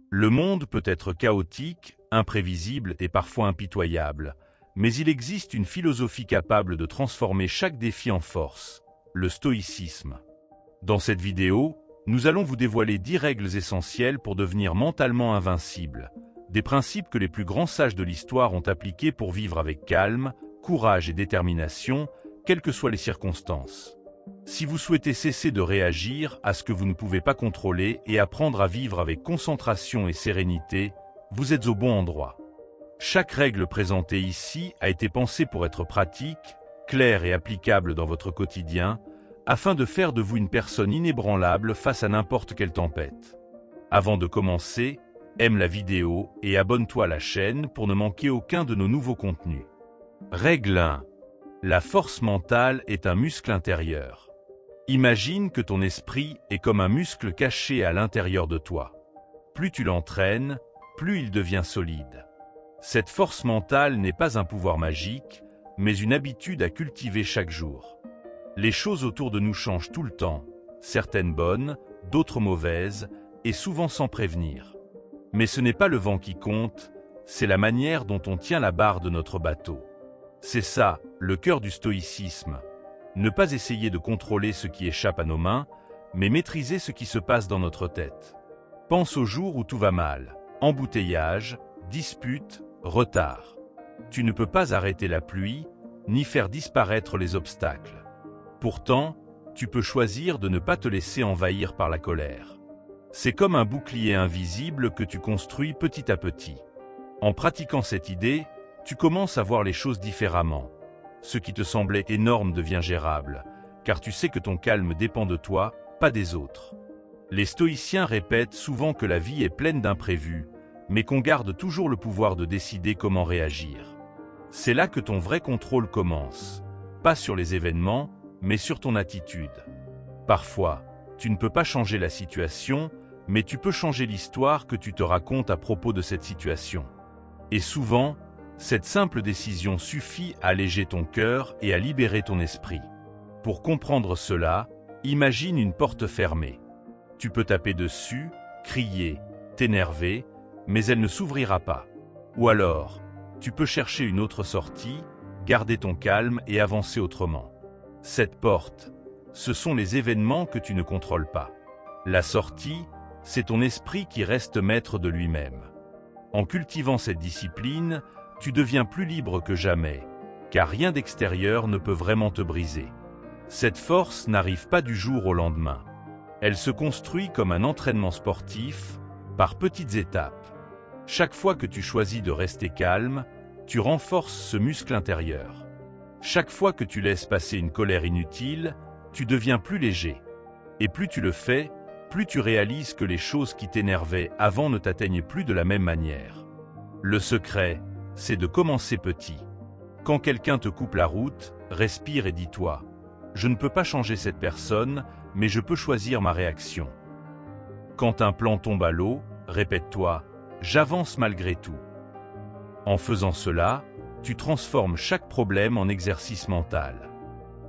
Le monde peut être chaotique, imprévisible et parfois impitoyable, mais il existe une philosophie capable de transformer chaque défi en force, le stoïcisme. Dans cette vidéo, nous allons vous dévoiler 10 règles essentielles pour devenir mentalement invincible, des principes que les plus grands sages de l'histoire ont appliqués pour vivre avec calme, courage et détermination, quelles que soient les circonstances. Si vous souhaitez cesser de réagir à ce que vous ne pouvez pas contrôler et apprendre à vivre avec concentration et sérénité, vous êtes au bon endroit. Chaque règle présentée ici a été pensée pour être pratique, claire et applicable dans votre quotidien, afin de faire de vous une personne inébranlable face à n'importe quelle tempête. Avant de commencer, aime la vidéo et abonne-toi à la chaîne pour ne manquer aucun de nos nouveaux contenus. Règle 1. La force mentale est un muscle intérieur. Imagine que ton esprit est comme un muscle caché à l'intérieur de toi. Plus tu l'entraînes, plus il devient solide. Cette force mentale n'est pas un pouvoir magique, mais une habitude à cultiver chaque jour. Les choses autour de nous changent tout le temps, certaines bonnes, d'autres mauvaises, et souvent sans prévenir. Mais ce n'est pas le vent qui compte, c'est la manière dont on tient la barre de notre bateau. C'est ça, le cœur du stoïcisme. Ne pas essayer de contrôler ce qui échappe à nos mains, mais maîtriser ce qui se passe dans notre tête. Pense aux jours où tout va mal, embouteillage, dispute, retard. Tu ne peux pas arrêter la pluie, ni faire disparaître les obstacles. Pourtant, tu peux choisir de ne pas te laisser envahir par la colère. C'est comme un bouclier invisible que tu construis petit à petit. En pratiquant cette idée, tu commences à voir les choses différemment. Ce qui te semblait énorme devient gérable, car tu sais que ton calme dépend de toi, pas des autres. Les stoïciens répètent souvent que la vie est pleine d'imprévus, mais qu'on garde toujours le pouvoir de décider comment réagir. C'est là que ton vrai contrôle commence, pas sur les événements, mais sur ton attitude. Parfois, tu ne peux pas changer la situation, mais tu peux changer l'histoire que tu te racontes à propos de cette situation. Et souvent, cette simple décision suffit à alléger ton cœur et à libérer ton esprit. Pour comprendre cela, imagine une porte fermée. Tu peux taper dessus, crier, t'énerver, mais elle ne s'ouvrira pas. Ou alors, tu peux chercher une autre sortie, garder ton calme et avancer autrement. Cette porte, ce sont les événements que tu ne contrôles pas. La sortie, c'est ton esprit qui reste maître de lui-même. En cultivant cette discipline, tu deviens plus libre que jamais, car rien d'extérieur ne peut vraiment te briser. Cette force n'arrive pas du jour au lendemain. Elle se construit comme un entraînement sportif, par petites étapes. Chaque fois que tu choisis de rester calme, tu renforces ce muscle intérieur. Chaque fois que tu laisses passer une colère inutile, tu deviens plus léger. Et plus tu le fais, plus tu réalises que les choses qui t'énervaient avant ne t'atteignent plus de la même manière. Le secret, c'est de commencer petit. Quand quelqu'un te coupe la route, respire et dis-toi « Je ne peux pas changer cette personne, mais je peux choisir ma réaction. » Quand un plan tombe à l'eau, répète-toi « J'avance malgré tout. » En faisant cela, tu transformes chaque problème en exercice mental.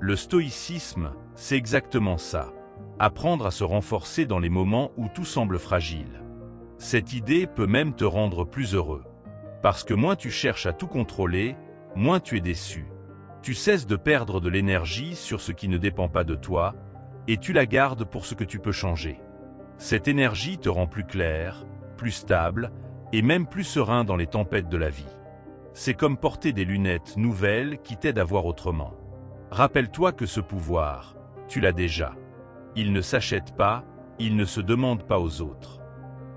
Le stoïcisme, c'est exactement ça. Apprendre à se renforcer dans les moments où tout semble fragile. Cette idée peut même te rendre plus heureux. Parce que moins tu cherches à tout contrôler, moins tu es déçu. Tu cesses de perdre de l'énergie sur ce qui ne dépend pas de toi, et tu la gardes pour ce que tu peux changer. Cette énergie te rend plus clair, plus stable, et même plus serein dans les tempêtes de la vie. C'est comme porter des lunettes nouvelles qui t'aident à voir autrement. Rappelle-toi que ce pouvoir, tu l'as déjà. Il ne s'achète pas, il ne se demande pas aux autres.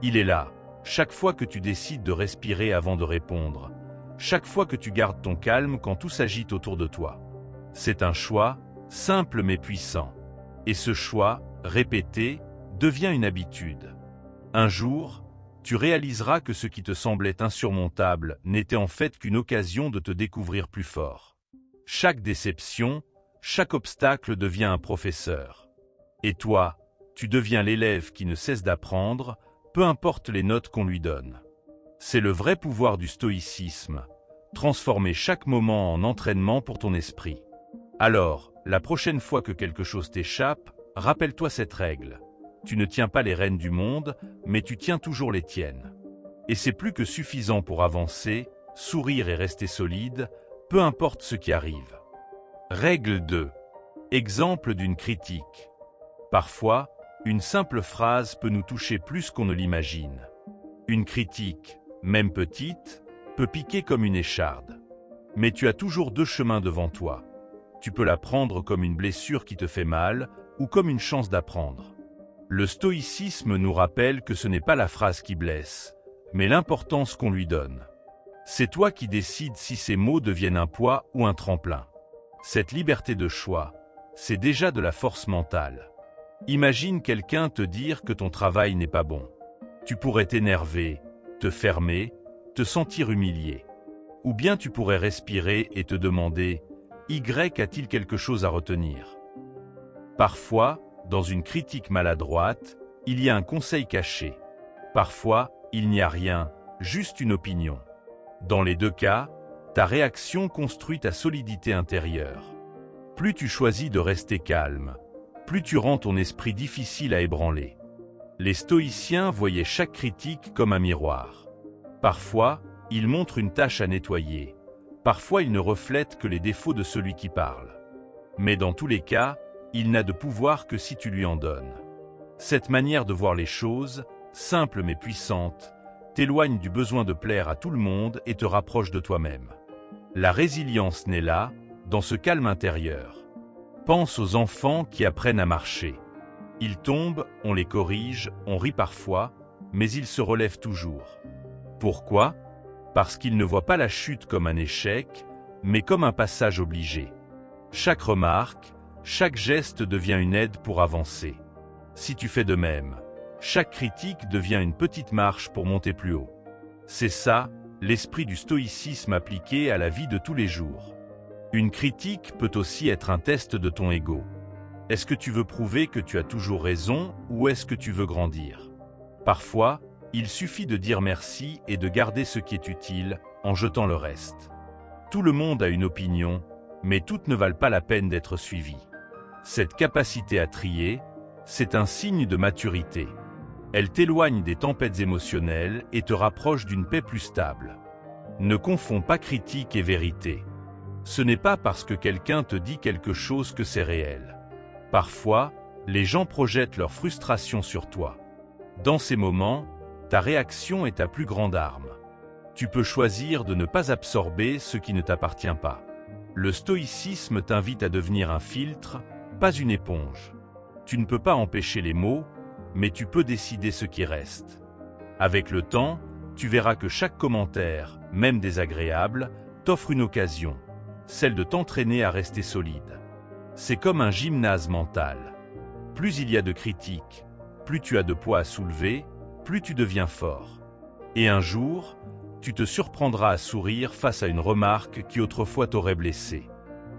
Il est là, chaque fois que tu décides de respirer avant de répondre, chaque fois que tu gardes ton calme quand tout s'agite autour de toi. C'est un choix, simple mais puissant. Et ce choix, répété, devient une habitude. Un jour, tu réaliseras que ce qui te semblait insurmontable n'était en fait qu'une occasion de te découvrir plus fort. Chaque déception, chaque obstacle devient un professeur. Et toi, tu deviens l'élève qui ne cesse d'apprendre, peu importe les notes qu'on lui donne. C'est le vrai pouvoir du stoïcisme, transformer chaque moment en entraînement pour ton esprit. Alors, la prochaine fois que quelque chose t'échappe, rappelle-toi cette règle. Tu ne tiens pas les rênes du monde, mais tu tiens toujours les tiennes. Et c'est plus que suffisant pour avancer, sourire et rester solide, peu importe ce qui arrive. Règle 2. Exemple d'une critique. Parfois, une simple phrase peut nous toucher plus qu'on ne l'imagine. Une critique, même petite, peut piquer comme une écharde. Mais tu as toujours deux chemins devant toi. Tu peux la prendre comme une blessure qui te fait mal ou comme une chance d'apprendre. Le stoïcisme nous rappelle que ce n'est pas la phrase qui blesse, mais l'importance qu'on lui donne. C'est toi qui décides si ces mots deviennent un poids ou un tremplin. Cette liberté de choix, c'est déjà de la force mentale. Imagine quelqu'un te dire que ton travail n'est pas bon. Tu pourrais t'énerver, te fermer, te sentir humilié. Ou bien tu pourrais respirer et te demander « Y a-t-il quelque chose à retenir ?» Parfois, dans une critique maladroite, il y a un conseil caché. Parfois, il n'y a rien, juste une opinion. Dans les deux cas, ta réaction construit ta solidité intérieure. Plus tu choisis de rester calme, plus tu rends ton esprit difficile à ébranler. Les stoïciens voyaient chaque critique comme un miroir. Parfois, il montre une tâche à nettoyer. Parfois, il ne reflète que les défauts de celui qui parle. Mais dans tous les cas, il n'a de pouvoir que si tu lui en donnes. Cette manière de voir les choses, simple mais puissante, t'éloigne du besoin de plaire à tout le monde et te rapproche de toi-même. La résilience naît là, dans ce calme intérieur. Pense aux enfants qui apprennent à marcher. Ils tombent, on les corrige, on rit parfois, mais ils se relèvent toujours. Pourquoi ? Parce qu'ils ne voient pas la chute comme un échec, mais comme un passage obligé. Chaque remarque, chaque geste devient une aide pour avancer. Si tu fais de même, chaque critique devient une petite marche pour monter plus haut. C'est ça, l'esprit du stoïcisme appliqué à la vie de tous les jours. Une critique peut aussi être un test de ton ego. Est-ce que tu veux prouver que tu as toujours raison ou est-ce que tu veux grandir ? Parfois, il suffit de dire merci et de garder ce qui est utile en jetant le reste. Tout le monde a une opinion, mais toutes ne valent pas la peine d'être suivies. Cette capacité à trier, c'est un signe de maturité. Elle t'éloigne des tempêtes émotionnelles et te rapproche d'une paix plus stable. Ne confonds pas critique et vérité. Ce n'est pas parce que quelqu'un te dit quelque chose que c'est réel. Parfois, les gens projettent leur frustration sur toi. Dans ces moments, ta réaction est ta plus grande arme. Tu peux choisir de ne pas absorber ce qui ne t'appartient pas. Le stoïcisme t'invite à devenir un filtre, pas une éponge. Tu ne peux pas empêcher les mots, mais tu peux décider ce qui reste. Avec le temps, tu verras que chaque commentaire, même désagréable, t'offre une occasion, celle de t'entraîner à rester solide. C'est comme un gymnase mental. Plus il y a de critiques, plus tu as de poids à soulever, plus tu deviens fort. Et un jour, tu te surprendras à sourire face à une remarque qui autrefois t'aurait blessé.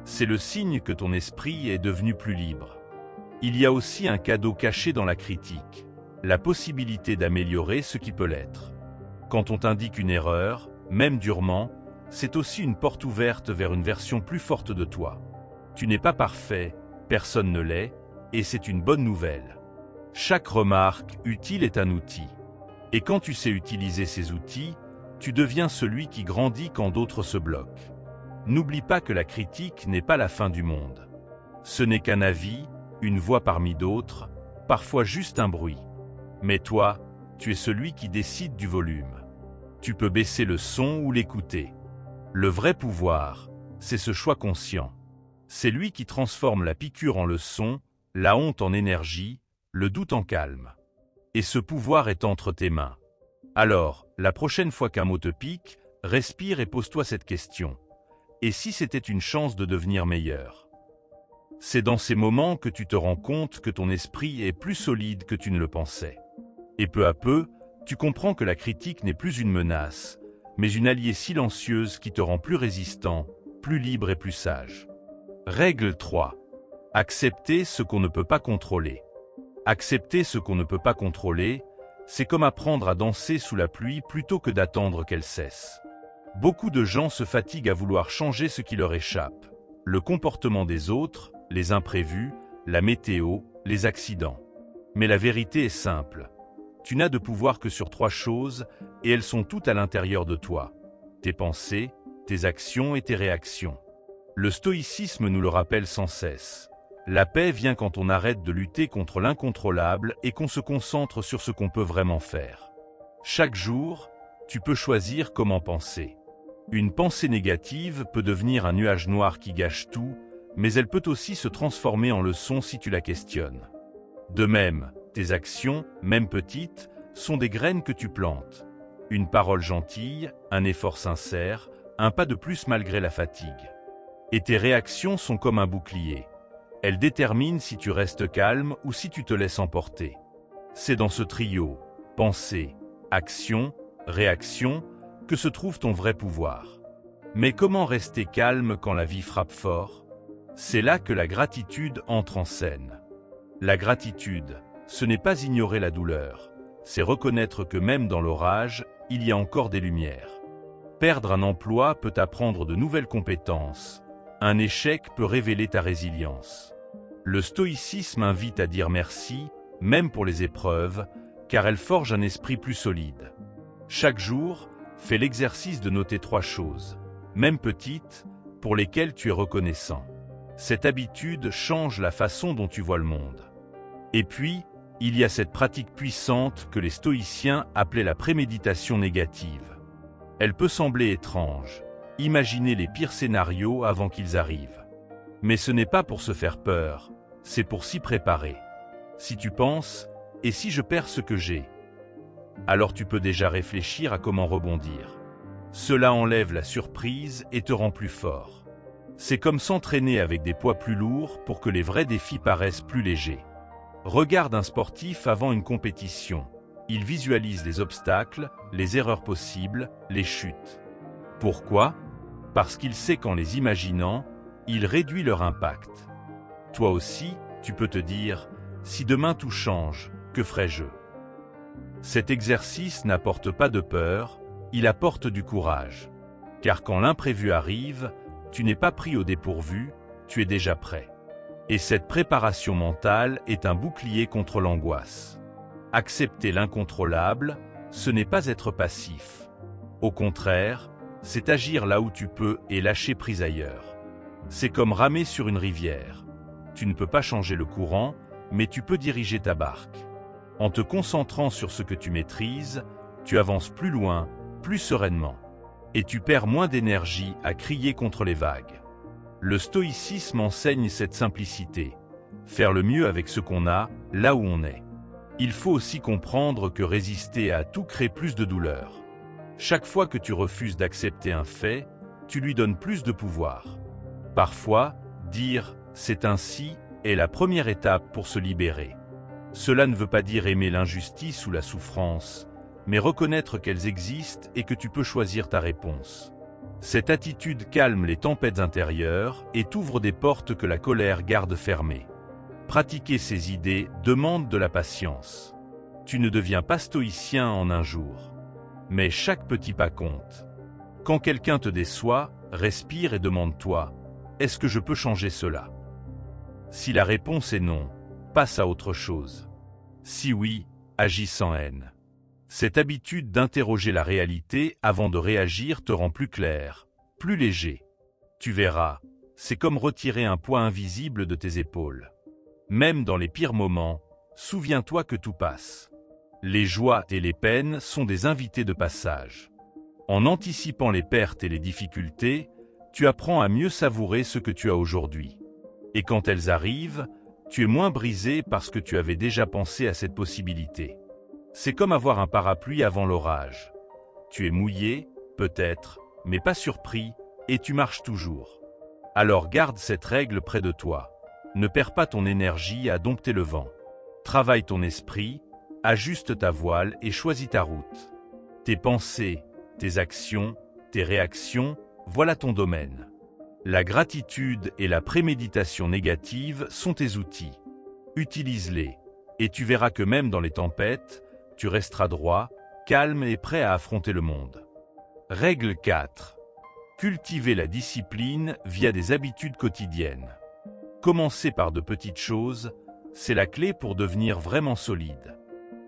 C'est le signe que ton esprit est devenu plus libre. Il y a aussi un cadeau caché dans la critique, la possibilité d'améliorer ce qui peut l'être. Quand on t'indique une erreur, même durement, c'est aussi une porte ouverte vers une version plus forte de toi. Tu n'es pas parfait, personne ne l'est, et c'est une bonne nouvelle. Chaque remarque utile est un outil. Et quand tu sais utiliser ces outils, tu deviens celui qui grandit quand d'autres se bloquent. N'oublie pas que la critique n'est pas la fin du monde. Ce n'est qu'un avis, une voix parmi d'autres, parfois juste un bruit. Mais toi, tu es celui qui décide du volume. Tu peux baisser le son ou l'écouter. Le vrai pouvoir, c'est ce choix conscient. C'est lui qui transforme la piqûre en leçon, la honte en énergie, le doute en calme. Et ce pouvoir est entre tes mains. Alors, la prochaine fois qu'un mot te pique, respire et pose-toi cette question. Et si c'était une chance de devenir meilleur ? C'est dans ces moments que tu te rends compte que ton esprit est plus solide que tu ne le pensais. Et peu à peu, tu comprends que la critique n'est plus une menace, mais une alliée silencieuse qui te rend plus résistant, plus libre et plus sage. Règle 3. Accepter ce qu'on ne peut pas contrôler. Accepter ce qu'on ne peut pas contrôler, c'est comme apprendre à danser sous la pluie plutôt que d'attendre qu'elle cesse. Beaucoup de gens se fatiguent à vouloir changer ce qui leur échappe. Le comportement des autres, les imprévus, la météo, les accidents. Mais la vérité est simple. Tu n'as de pouvoir que sur 3 choses, et elles sont toutes à l'intérieur de toi. Tes pensées, tes actions et tes réactions. Le stoïcisme nous le rappelle sans cesse. La paix vient quand on arrête de lutter contre l'incontrôlable et qu'on se concentre sur ce qu'on peut vraiment faire. Chaque jour, tu peux choisir comment penser. Une pensée négative peut devenir un nuage noir qui gâche tout, mais elle peut aussi se transformer en leçon si tu la questionnes. De même, tes actions, même petites, sont des graines que tu plantes. Une parole gentille, un effort sincère, un pas de plus malgré la fatigue. Et tes réactions sont comme un bouclier. Elles déterminent si tu restes calme ou si tu te laisses emporter. C'est dans ce trio, pensée, action, réaction, que se trouve ton vrai pouvoir. Mais comment rester calme quand la vie frappe fort? C'est là que la gratitude entre en scène. La gratitude, ce n'est pas ignorer la douleur, c'est reconnaître que même dans l'orage, il y a encore des lumières. Perdre un emploi peut t'apprendre de nouvelles compétences. Un échec peut révéler ta résilience. Le stoïcisme invite à dire merci, même pour les épreuves, car elles forgent un esprit plus solide. Chaque jour, fais l'exercice de noter 3 choses, même petites, pour lesquelles tu es reconnaissant. Cette habitude change la façon dont tu vois le monde. Et puis, il y a cette pratique puissante que les stoïciens appelaient la préméditation négative. Elle peut sembler étrange, imaginer les pires scénarios avant qu'ils arrivent. Mais ce n'est pas pour se faire peur, c'est pour s'y préparer. Si tu penses « et si je perds ce que j'ai ?» alors tu peux déjà réfléchir à comment rebondir. Cela enlève la surprise et te rend plus fort. C'est comme s'entraîner avec des poids plus lourds pour que les vrais défis paraissent plus légers. Regarde un sportif avant une compétition. Il visualise les obstacles, les erreurs possibles, les chutes. Pourquoi? Parce qu'il sait qu'en les imaginant, il réduit leur impact. Toi aussi, tu peux te dire « si demain tout change, que ferai-je » Cet exercice n'apporte pas de peur, il apporte du courage. Car quand l'imprévu arrive, tu n'es pas pris au dépourvu, tu es déjà prêt. Et cette préparation mentale est un bouclier contre l'angoisse. Accepter l'incontrôlable, ce n'est pas être passif. Au contraire, c'est agir là où tu peux et lâcher prise ailleurs. C'est comme ramer sur une rivière. Tu ne peux pas changer le courant, mais tu peux diriger ta barque. En te concentrant sur ce que tu maîtrises, tu avances plus loin, plus sereinement. Et tu perds moins d'énergie à crier contre les vagues. Le stoïcisme enseigne cette simplicité. Faire le mieux avec ce qu'on a, là où on est. Il faut aussi comprendre que résister à tout crée plus de douleur. Chaque fois que tu refuses d'accepter un fait, tu lui donnes plus de pouvoir. Parfois, dire « c'est ainsi » est la première étape pour se libérer. Cela ne veut pas dire aimer l'injustice ou la souffrance, mais reconnaître qu'elles existent et que tu peux choisir ta réponse. Cette attitude calme les tempêtes intérieures et t'ouvre des portes que la colère garde fermées. Pratiquer ces idées demande de la patience. Tu ne deviens pas stoïcien en un jour. Mais chaque petit pas compte. Quand quelqu'un te déçoit, respire et demande-toi « est-ce que je peux changer cela ?» Si la réponse est non, passe à autre chose. Si oui, agis sans haine. Cette habitude d'interroger la réalité avant de réagir te rend plus clair, plus léger. Tu verras, c'est comme retirer un poids invisible de tes épaules. Même dans les pires moments, souviens-toi que tout passe. Les joies et les peines sont des invités de passage. En anticipant les pertes et les difficultés, tu apprends à mieux savourer ce que tu as aujourd'hui. Et quand elles arrivent, tu es moins brisé parce que tu avais déjà pensé à cette possibilité. C'est comme avoir un parapluie avant l'orage. Tu es mouillé, peut-être, mais pas surpris, et tu marches toujours. Alors garde cette règle près de toi. Ne perds pas ton énergie à dompter le vent. Travaille ton esprit, ajuste ta voile et choisis ta route. Tes pensées, tes actions, tes réactions, voilà ton domaine. La gratitude et la préméditation négative sont tes outils. Utilise-les, et tu verras que même dans les tempêtes, tu resteras droit, calme et prêt à affronter le monde. Règle 4. Cultiver la discipline via des habitudes quotidiennes. Commencez par de petites choses, c'est la clé pour devenir vraiment solide.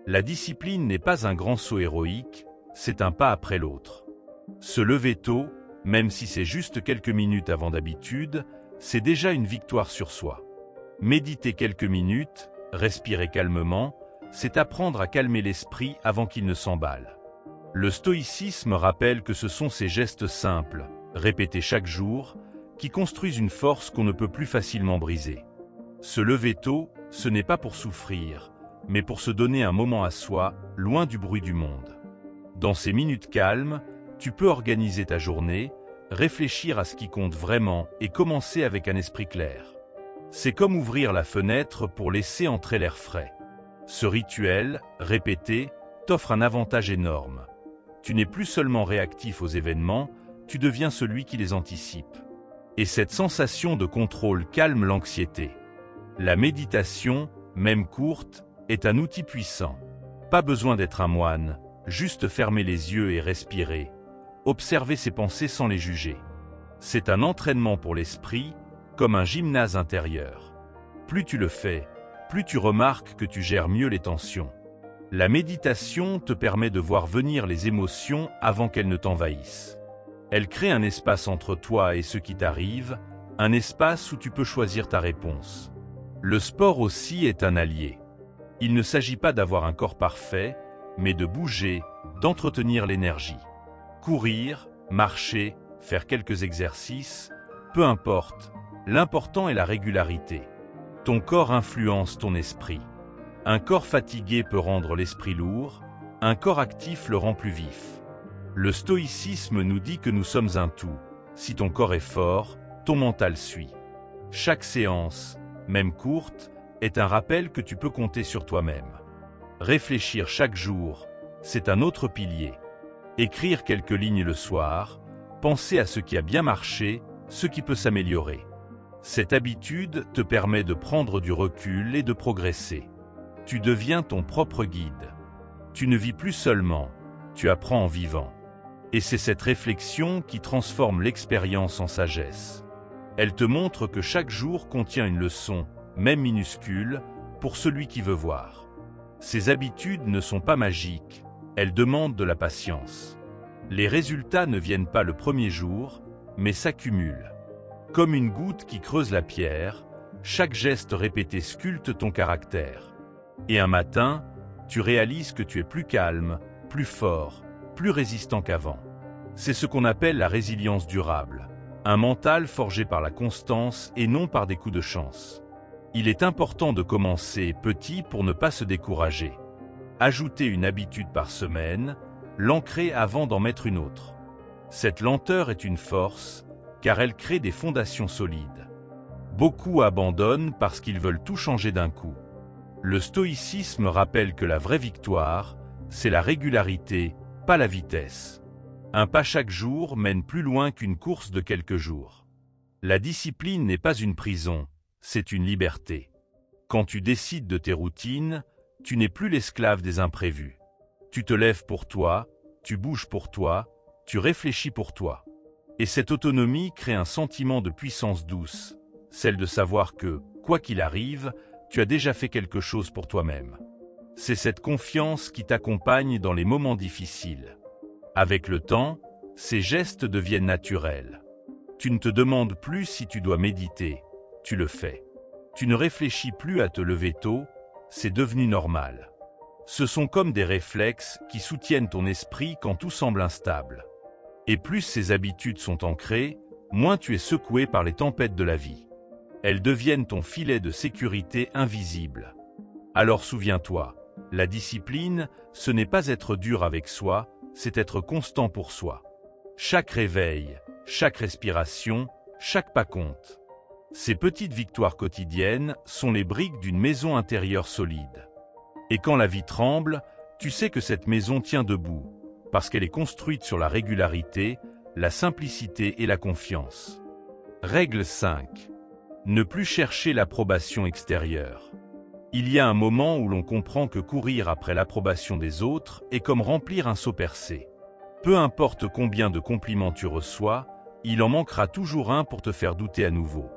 La discipline n'est pas un grand saut héroïque, c'est un pas après l'autre. Se lever tôt, même si c'est juste quelques minutes avant d'habitude, c'est déjà une victoire sur soi. Méditer quelques minutes, respirer calmement, c'est apprendre à calmer l'esprit avant qu'il ne s'emballe. Le stoïcisme rappelle que ce sont ces gestes simples, répétés chaque jour, qui construisent une force qu'on ne peut plus facilement briser. Se lever tôt, ce n'est pas pour souffrir, mais pour se donner un moment à soi, loin du bruit du monde. Dans ces minutes calmes, tu peux organiser ta journée, réfléchir à ce qui compte vraiment et commencer avec un esprit clair. C'est comme ouvrir la fenêtre pour laisser entrer l'air frais. Ce rituel, répété, t'offre un avantage énorme. Tu n'es plus seulement réactif aux événements, tu deviens celui qui les anticipe. Et cette sensation de contrôle calme l'anxiété. La méditation, même courte, est un outil puissant. Pas besoin d'être un moine, juste fermer les yeux et respirer. Observer ses pensées sans les juger. C'est un entraînement pour l'esprit, comme un gymnase intérieur. Plus tu le fais, plus tu remarques que tu gères mieux les tensions. La méditation te permet de voir venir les émotions avant qu'elles ne t'envahissent. Elle crée un espace entre toi et ce qui t'arrive, un espace où tu peux choisir ta réponse. Le sport aussi est un allié. Il ne s'agit pas d'avoir un corps parfait, mais de bouger, d'entretenir l'énergie. Courir, marcher, faire quelques exercices, peu importe, l'important est la régularité. Ton corps influence ton esprit. Un corps fatigué peut rendre l'esprit lourd, un corps actif le rend plus vif. Le stoïcisme nous dit que nous sommes un tout. Si ton corps est fort, ton mental suit. Chaque séance, même courte, est un rappel que tu peux compter sur toi-même. Réfléchir chaque jour, c'est un autre pilier. Écrire quelques lignes le soir, penser à ce qui a bien marché, ce qui peut s'améliorer. Cette habitude te permet de prendre du recul et de progresser. Tu deviens ton propre guide. Tu ne vis plus seulement, tu apprends en vivant. Et c'est cette réflexion qui transforme l'expérience en sagesse. Elle te montre que chaque jour contient une leçon, même minuscule, pour celui qui veut voir. Ces habitudes ne sont pas magiques, elles demandent de la patience. Les résultats ne viennent pas le premier jour, mais s'accumulent. Comme une goutte qui creuse la pierre, chaque geste répété sculpte ton caractère. Et un matin, tu réalises que tu es plus calme, plus fort, plus résistant qu'avant. C'est ce qu'on appelle la résilience durable, un mental forgé par la constance et non par des coups de chance. Il est important de commencer petit pour ne pas se décourager. Ajouter une habitude par semaine, l'ancrer avant d'en mettre une autre. Cette lenteur est une force, car elle crée des fondations solides. Beaucoup abandonnent parce qu'ils veulent tout changer d'un coup. Le stoïcisme rappelle que la vraie victoire, c'est la régularité, pas la vitesse. Un pas chaque jour mène plus loin qu'une course de quelques jours. La discipline n'est pas une prison, c'est une liberté. Quand tu décides de tes routines, tu n'es plus l'esclave des imprévus. Tu te lèves pour toi, tu bouges pour toi, tu réfléchis pour toi. Et cette autonomie crée un sentiment de puissance douce, celle de savoir que, quoi qu'il arrive, tu as déjà fait quelque chose pour toi-même. C'est cette confiance qui t'accompagne dans les moments difficiles. Avec le temps, ces gestes deviennent naturels. Tu ne te demandes plus si tu dois méditer, tu le fais. Tu ne réfléchis plus à te lever tôt, c'est devenu normal. Ce sont comme des réflexes qui soutiennent ton esprit quand tout semble instable. Et plus ces habitudes sont ancrées, moins tu es secoué par les tempêtes de la vie. Elles deviennent ton filet de sécurité invisible. Alors souviens-toi, la discipline, ce n'est pas être dur avec soi, c'est être constant pour soi. Chaque réveil, chaque respiration, chaque pas compte. Ces petites victoires quotidiennes sont les briques d'une maison intérieure solide. Et quand la vie tremble, tu sais que cette maison tient debout, parce qu'elle est construite sur la régularité, la simplicité et la confiance. Règle 5. Ne plus chercher l'approbation extérieure. Il y a un moment où l'on comprend que courir après l'approbation des autres est comme remplir un seau percé. Peu importe combien de compliments tu reçois, il en manquera toujours un pour te faire douter à nouveau.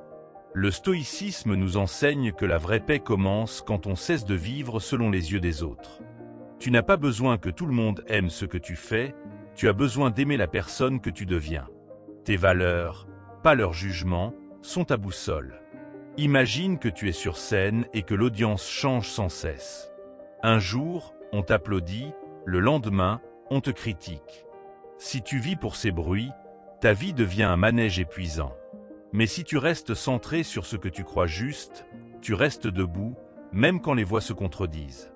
Le stoïcisme nous enseigne que la vraie paix commence quand on cesse de vivre selon les yeux des autres. Tu n'as pas besoin que tout le monde aime ce que tu fais, tu as besoin d'aimer la personne que tu deviens. Tes valeurs, pas leur jugement, sont ta boussole. Imagine que tu es sur scène et que l'audience change sans cesse. Un jour, on t'applaudit, le lendemain, on te critique. Si tu vis pour ces bruits, ta vie devient un manège épuisant. Mais si tu restes centré sur ce que tu crois juste, tu restes debout, même quand les voix se contredisent.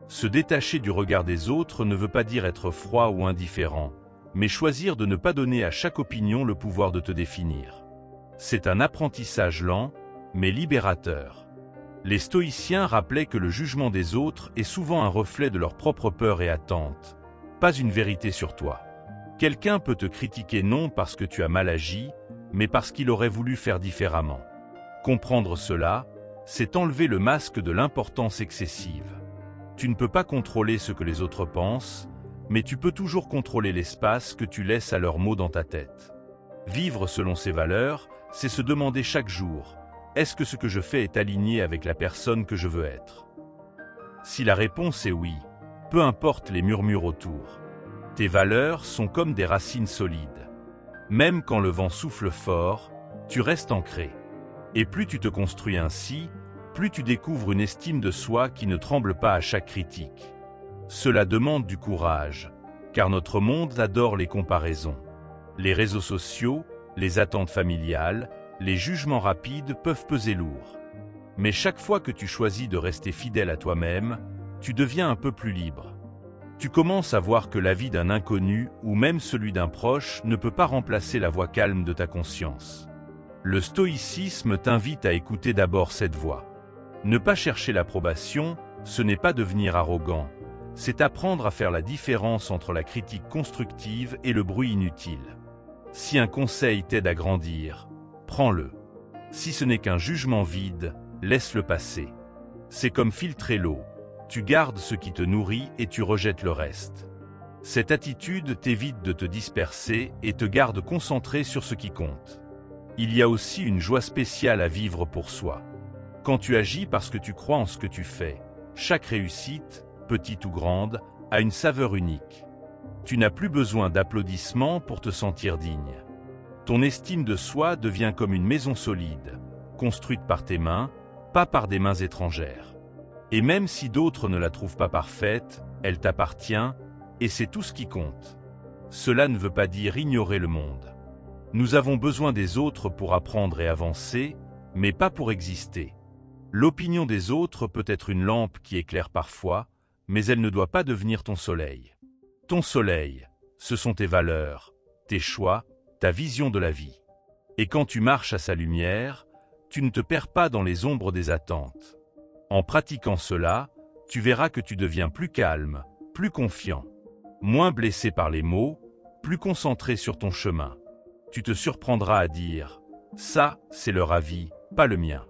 Se détacher du regard des autres ne veut pas dire être froid ou indifférent, mais choisir de ne pas donner à chaque opinion le pouvoir de te définir. C'est un apprentissage lent, mais libérateur. Les stoïciens rappelaient que le jugement des autres est souvent un reflet de leur propre peur et attente, pas une vérité sur toi. Quelqu'un peut te critiquer non parce que tu as mal agi, mais parce qu'il aurait voulu faire différemment. Comprendre cela, c'est enlever le masque de l'importance excessive. Tu ne peux pas contrôler ce que les autres pensent, mais tu peux toujours contrôler l'espace que tu laisses à leurs mots dans ta tête. Vivre selon ses valeurs, c'est se demander chaque jour, est-ce que ce que je fais est aligné avec la personne que je veux être? Si la réponse est oui, peu importe les murmures autour. Tes valeurs sont comme des racines solides. Même quand le vent souffle fort, tu restes ancré. Et plus tu te construis ainsi, plus tu découvres une estime de soi qui ne tremble pas à chaque critique. Cela demande du courage, car notre monde adore les comparaisons. Les réseaux sociaux, les attentes familiales, les jugements rapides peuvent peser lourd. Mais chaque fois que tu choisis de rester fidèle à toi-même, tu deviens un peu plus libre. Tu commences à voir que la vie d'un inconnu ou même celui d'un proche ne peut pas remplacer la voix calme de ta conscience. Le stoïcisme t'invite à écouter d'abord cette voix. Ne pas chercher l'approbation, ce n'est pas devenir arrogant, c'est apprendre à faire la différence entre la critique constructive et le bruit inutile. Si un conseil t'aide à grandir, prends-le. Si ce n'est qu'un jugement vide, laisse-le passer. C'est comme filtrer l'eau. Tu gardes ce qui te nourrit et tu rejettes le reste. Cette attitude t'évite de te disperser et te garde concentré sur ce qui compte. Il y a aussi une joie spéciale à vivre pour soi. Quand tu agis parce que tu crois en ce que tu fais, chaque réussite, petite ou grande, a une saveur unique. Tu n'as plus besoin d'applaudissements pour te sentir digne. Ton estime de soi devient comme une maison solide, construite par tes mains, pas par des mains étrangères. Et même si d'autres ne la trouvent pas parfaite, elle t'appartient, et c'est tout ce qui compte. Cela ne veut pas dire ignorer le monde. Nous avons besoin des autres pour apprendre et avancer, mais pas pour exister. L'opinion des autres peut être une lampe qui éclaire parfois, mais elle ne doit pas devenir ton soleil. Ton soleil, ce sont tes valeurs, tes choix, ta vision de la vie. Et quand tu marches à sa lumière, tu ne te perds pas dans les ombres des attentes. En pratiquant cela, tu verras que tu deviens plus calme, plus confiant, moins blessé par les mots, plus concentré sur ton chemin. Tu te surprendras à dire « ça, c'est leur avis, pas le mien ».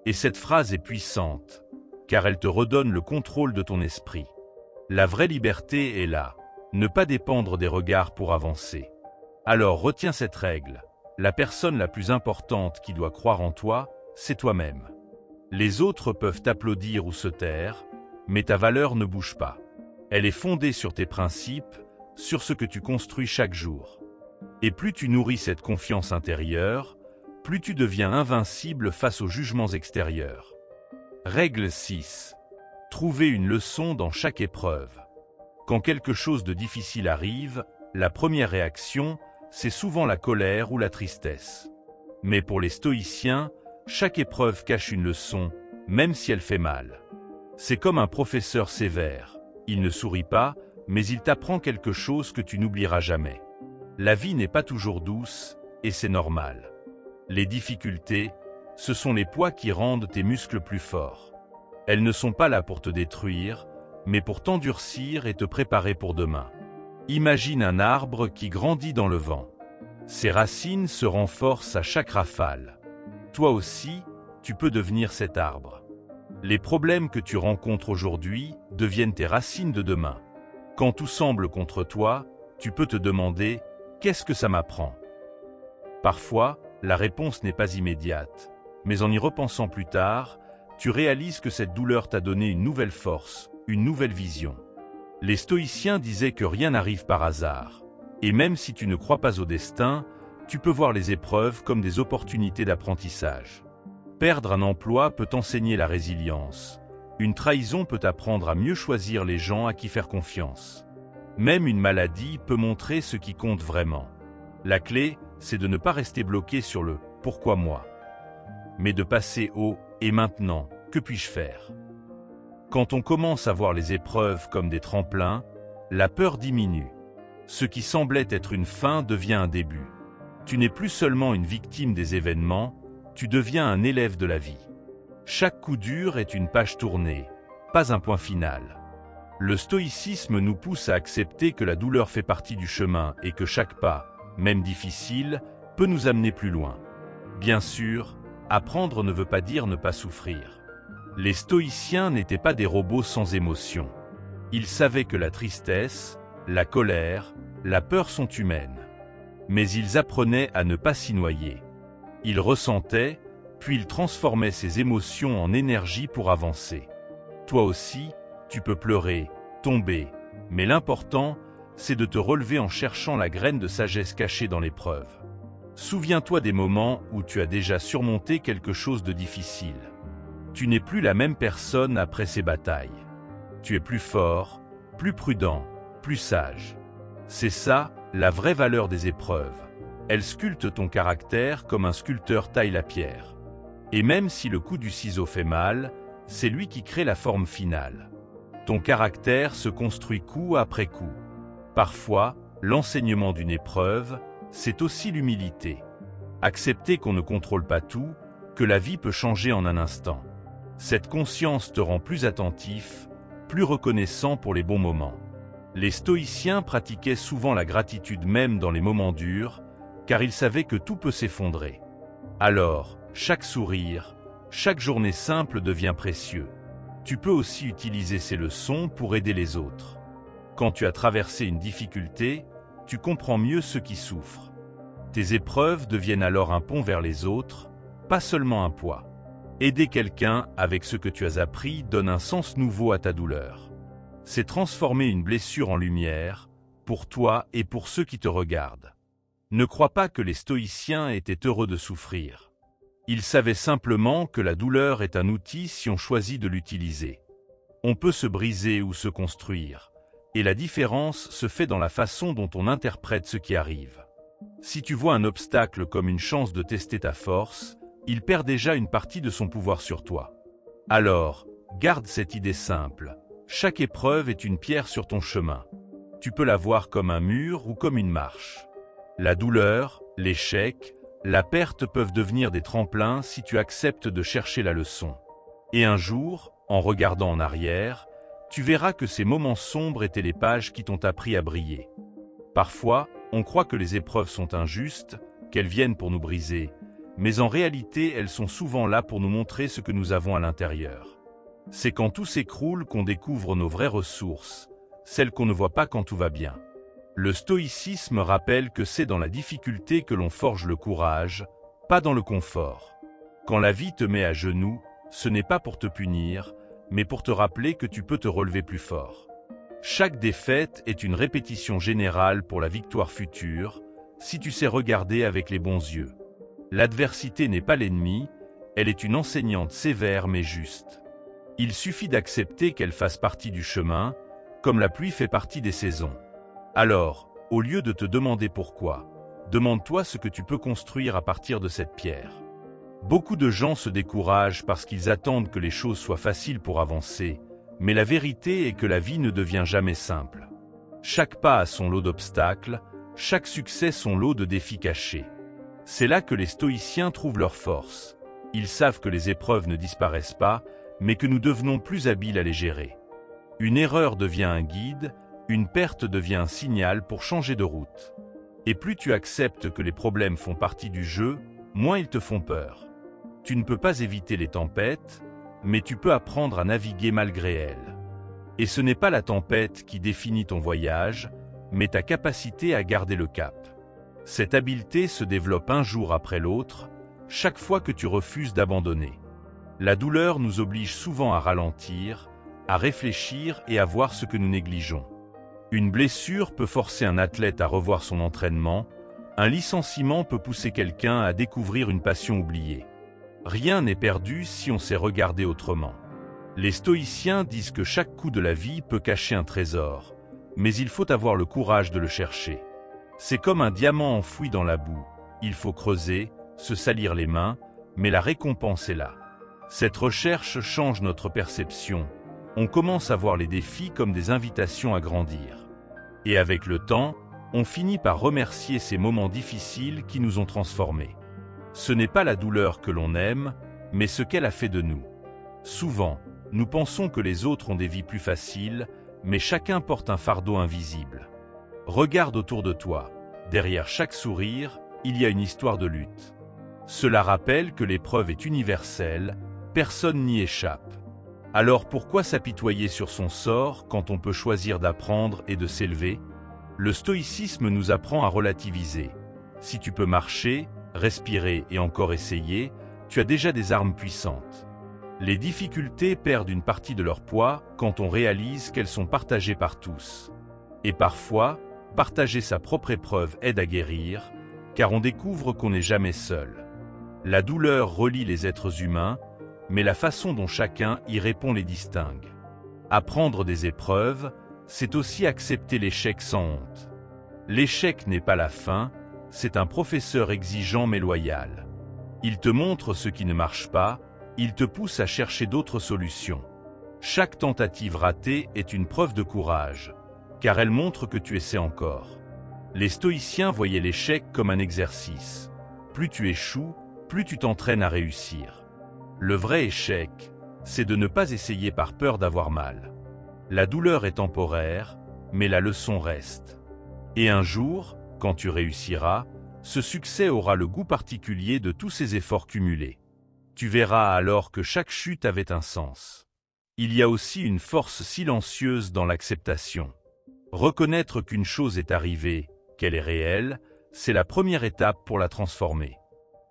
Et cette phrase est puissante, car elle te redonne le contrôle de ton esprit. La vraie liberté est là, ne pas dépendre des regards pour avancer. Alors retiens cette règle, la personne la plus importante qui doit croire en toi, c'est toi-même. Les autres peuvent t'applaudir ou se taire, mais ta valeur ne bouge pas. Elle est fondée sur tes principes, sur ce que tu construis chaque jour. Et plus tu nourris cette confiance intérieure, plus tu deviens invincible face aux jugements extérieurs. Règle 6. Trouver une leçon dans chaque épreuve. Quand quelque chose de difficile arrive, la première réaction, c'est souvent la colère ou la tristesse. Mais pour les stoïciens, chaque épreuve cache une leçon, même si elle fait mal. C'est comme un professeur sévère. Il ne sourit pas, mais il t'apprend quelque chose que tu n'oublieras jamais. La vie n'est pas toujours douce, et c'est normal. Les difficultés, ce sont les poids qui rendent tes muscles plus forts. Elles ne sont pas là pour te détruire, mais pour t'endurcir et te préparer pour demain. Imagine un arbre qui grandit dans le vent. Ses racines se renforcent à chaque rafale. Toi aussi, tu peux devenir cet arbre. Les problèmes que tu rencontres aujourd'hui deviennent tes racines de demain. Quand tout semble contre toi, tu peux te demander « Qu'est-ce que ça m'apprend ?» Parfois, la réponse n'est pas immédiate, Mais en y repensant plus tard, tu réalises que cette douleur t'a donné une nouvelle force, une nouvelle vision. Les stoïciens disaient que rien n'arrive par hasard. Et même si tu ne crois pas au destin, tu peux voir les épreuves comme des opportunités d'apprentissage. Perdre un emploi peut t'enseigner la résilience. Une trahison peut t'apprendre à mieux choisir les gens à qui faire confiance. Même une maladie peut montrer ce qui compte vraiment. La clé, c'est de ne pas rester bloqué sur le « pourquoi moi ?», mais de passer au « et maintenant, que puis-je faire ?» Quand on commence à voir les épreuves comme des tremplins, la peur diminue. Ce qui semblait être une fin devient un début. Tu n'es plus seulement une victime des événements, tu deviens un élève de la vie. Chaque coup dur est une page tournée, pas un point final. Le stoïcisme nous pousse à accepter que la douleur fait partie du chemin et que chaque pas, même difficile, peut nous amener plus loin. Bien sûr, apprendre ne veut pas dire ne pas souffrir. Les stoïciens n'étaient pas des robots sans émotion. Ils savaient que la tristesse, la colère, la peur sont humaines. Mais ils apprenaient à ne pas s'y noyer. Ils ressentaient, puis ils transformaient ces émotions en énergie pour avancer. Toi aussi, tu peux pleurer, tomber, mais l'important, c'est de te relever en cherchant la graine de sagesse cachée dans l'épreuve. Souviens-toi des moments où tu as déjà surmonté quelque chose de difficile. Tu n'es plus la même personne après ces batailles. Tu es plus fort, plus prudent, plus sage. C'est ça, la vraie valeur des épreuves. Elles sculptent ton caractère comme un sculpteur taille la pierre. Et même si le coup du ciseau fait mal, c'est lui qui crée la forme finale. Ton caractère se construit coup après coup. Parfois, l'enseignement d'une épreuve, c'est aussi l'humilité. Accepter qu'on ne contrôle pas tout, que la vie peut changer en un instant. Cette conscience te rend plus attentif, plus reconnaissant pour les bons moments. Les stoïciens pratiquaient souvent la gratitude même dans les moments durs, car ils savaient que tout peut s'effondrer. Alors, chaque sourire, chaque journée simple devient précieux. Tu peux aussi utiliser ces leçons pour aider les autres. Quand tu as traversé une difficulté, tu comprends mieux ceux qui souffrent. Tes épreuves deviennent alors un pont vers les autres, pas seulement un poids. Aider quelqu'un avec ce que tu as appris donne un sens nouveau à ta douleur. C'est transformer une blessure en lumière, pour toi et pour ceux qui te regardent. Ne crois pas que les stoïciens étaient heureux de souffrir. Ils savaient simplement que la douleur est un outil si on choisit de l'utiliser. On peut se briser ou se construire, et la différence se fait dans la façon dont on interprète ce qui arrive. Si tu vois un obstacle comme une chance de tester ta force, il perd déjà une partie de son pouvoir sur toi. Alors, garde cette idée simple. Chaque épreuve est une pierre sur ton chemin. Tu peux la voir comme un mur ou comme une marche. La douleur, l'échec, la perte peuvent devenir des tremplins si tu acceptes de chercher la leçon. Et un jour, en regardant en arrière, tu verras que ces moments sombres étaient les pages qui t'ont appris à briller. Parfois, on croit que les épreuves sont injustes, qu'elles viennent pour nous briser, mais en réalité, elles sont souvent là pour nous montrer ce que nous avons à l'intérieur. C'est quand tout s'écroule qu'on découvre nos vraies ressources, celles qu'on ne voit pas quand tout va bien. Le stoïcisme rappelle que c'est dans la difficulté que l'on forge le courage, pas dans le confort. Quand la vie te met à genoux, ce n'est pas pour te punir, mais pour te rappeler que tu peux te relever plus fort. Chaque défaite est une répétition générale pour la victoire future, si tu sais regarder avec les bons yeux. L'adversité n'est pas l'ennemi, elle est une enseignante sévère mais juste. Il suffit d'accepter qu'elle fasse partie du chemin, comme la pluie fait partie des saisons. Alors, au lieu de te demander pourquoi, demande-toi ce que tu peux construire à partir de cette pierre. Beaucoup de gens se découragent parce qu'ils attendent que les choses soient faciles pour avancer, mais la vérité est que la vie ne devient jamais simple. Chaque pas a son lot d'obstacles, chaque succès son lot de défis cachés. C'est là que les stoïciens trouvent leur force. Ils savent que les épreuves ne disparaissent pas, mais que nous devenons plus habiles à les gérer. Une erreur devient un guide, une perte devient un signal pour changer de route. Et plus tu acceptes que les problèmes font partie du jeu, moins ils te font peur. Tu ne peux pas éviter les tempêtes, mais tu peux apprendre à naviguer malgré elles. Et ce n'est pas la tempête qui définit ton voyage, mais ta capacité à garder le cap. Cette habileté se développe un jour après l'autre, chaque fois que tu refuses d'abandonner. La douleur nous oblige souvent à ralentir, à réfléchir et à voir ce que nous négligeons. Une blessure peut forcer un athlète à revoir son entraînement, un licenciement peut pousser quelqu'un à découvrir une passion oubliée. Rien n'est perdu si on sait regarder autrement. Les stoïciens disent que chaque coup de la vie peut cacher un trésor, mais il faut avoir le courage de le chercher. C'est comme un diamant enfoui dans la boue. Il faut creuser, se salir les mains, mais la récompense est là. Cette recherche change notre perception. On commence à voir les défis comme des invitations à grandir. Et avec le temps, on finit par remercier ces moments difficiles qui nous ont transformés. Ce n'est pas la douleur que l'on aime, mais ce qu'elle a fait de nous. Souvent, nous pensons que les autres ont des vies plus faciles, mais chacun porte un fardeau invisible. Regarde autour de toi. Derrière chaque sourire, il y a une histoire de lutte. Cela rappelle que l'épreuve est universelle, personne n'y échappe. Alors pourquoi s'apitoyer sur son sort quand on peut choisir d'apprendre et de s'élever? Le stoïcisme nous apprend à relativiser. Si tu peux marcher, respirer et encore essayer, tu as déjà des armes puissantes. Les difficultés perdent une partie de leur poids quand on réalise qu'elles sont partagées par tous. Et parfois, partager sa propre épreuve aide à guérir, car on découvre qu'on n'est jamais seul. La douleur relie les êtres humains, mais la façon dont chacun y répond les distingue. Apprendre des épreuves, c'est aussi accepter l'échec sans honte. L'échec n'est pas la fin, c'est un professeur exigeant mais loyal. Il te montre ce qui ne marche pas, il te pousse à chercher d'autres solutions. Chaque tentative ratée est une preuve de courage, car elle montre que tu essaies encore. Les stoïciens voyaient l'échec comme un exercice. Plus tu échoues, plus tu t'entraînes à réussir. Le vrai échec, c'est de ne pas essayer par peur d'avoir mal. La douleur est temporaire, mais la leçon reste. Et un jour, quand tu réussiras, ce succès aura le goût particulier de tous ces efforts cumulés. Tu verras alors que chaque chute avait un sens. Il y a aussi une force silencieuse dans l'acceptation. Reconnaître qu'une chose est arrivée, qu'elle est réelle, c'est la première étape pour la transformer.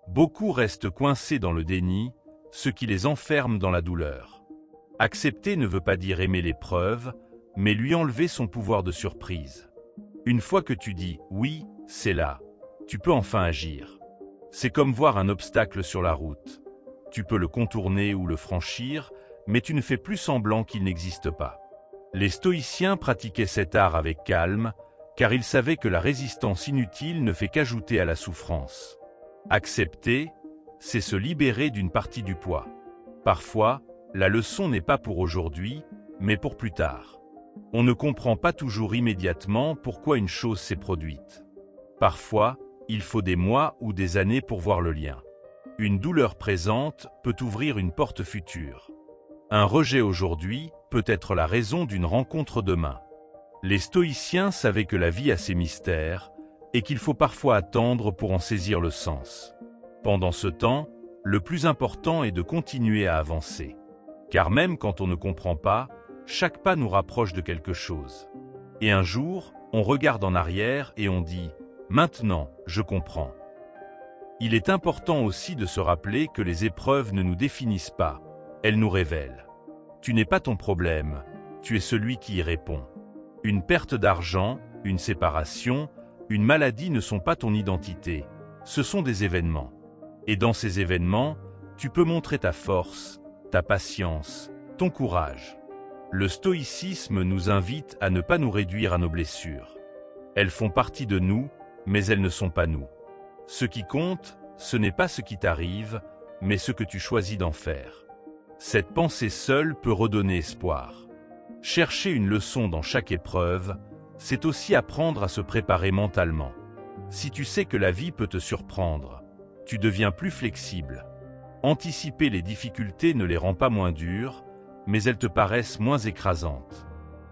Beaucoup restent coincés dans le déni, ce qui les enferme dans la douleur. Accepter ne veut pas dire aimer l'épreuve, mais lui enlever son pouvoir de surprise. Une fois que tu dis « oui, c'est là », tu peux enfin agir. C'est comme voir un obstacle sur la route. Tu peux le contourner ou le franchir, mais tu ne fais plus semblant qu'il n'existe pas. Les stoïciens pratiquaient cet art avec calme, car ils savaient que la résistance inutile ne fait qu'ajouter à la souffrance. Accepter, c'est se libérer d'une partie du poids. Parfois, la leçon n'est pas pour aujourd'hui, mais pour plus tard. On ne comprend pas toujours immédiatement pourquoi une chose s'est produite. Parfois, il faut des mois ou des années pour voir le lien. Une douleur présente peut ouvrir une porte future. Un rejet aujourd'hui peut être la raison d'une rencontre demain. Les stoïciens savaient que la vie a ses mystères et qu'il faut parfois attendre pour en saisir le sens. Pendant ce temps, le plus important est de continuer à avancer. Car même quand on ne comprend pas, chaque pas nous rapproche de quelque chose. Et un jour, on regarde en arrière et on dit « Maintenant, je comprends ». Il est important aussi de se rappeler que les épreuves ne nous définissent pas, elles nous révèlent. Tu n'es pas ton problème, tu es celui qui y répond. Une perte d'argent, une séparation, une maladie ne sont pas ton identité, ce sont des événements. Et dans ces événements, tu peux montrer ta force, ta patience, ton courage. Le stoïcisme nous invite à ne pas nous réduire à nos blessures. Elles font partie de nous, mais elles ne sont pas nous. Ce qui compte, ce n'est pas ce qui t'arrive, mais ce que tu choisis d'en faire. Cette pensée seule peut redonner espoir. Chercher une leçon dans chaque épreuve, c'est aussi apprendre à se préparer mentalement. Si tu sais que la vie peut te surprendre, tu deviens plus flexible. Anticiper les difficultés ne les rend pas moins dures, mais elles te paraissent moins écrasantes.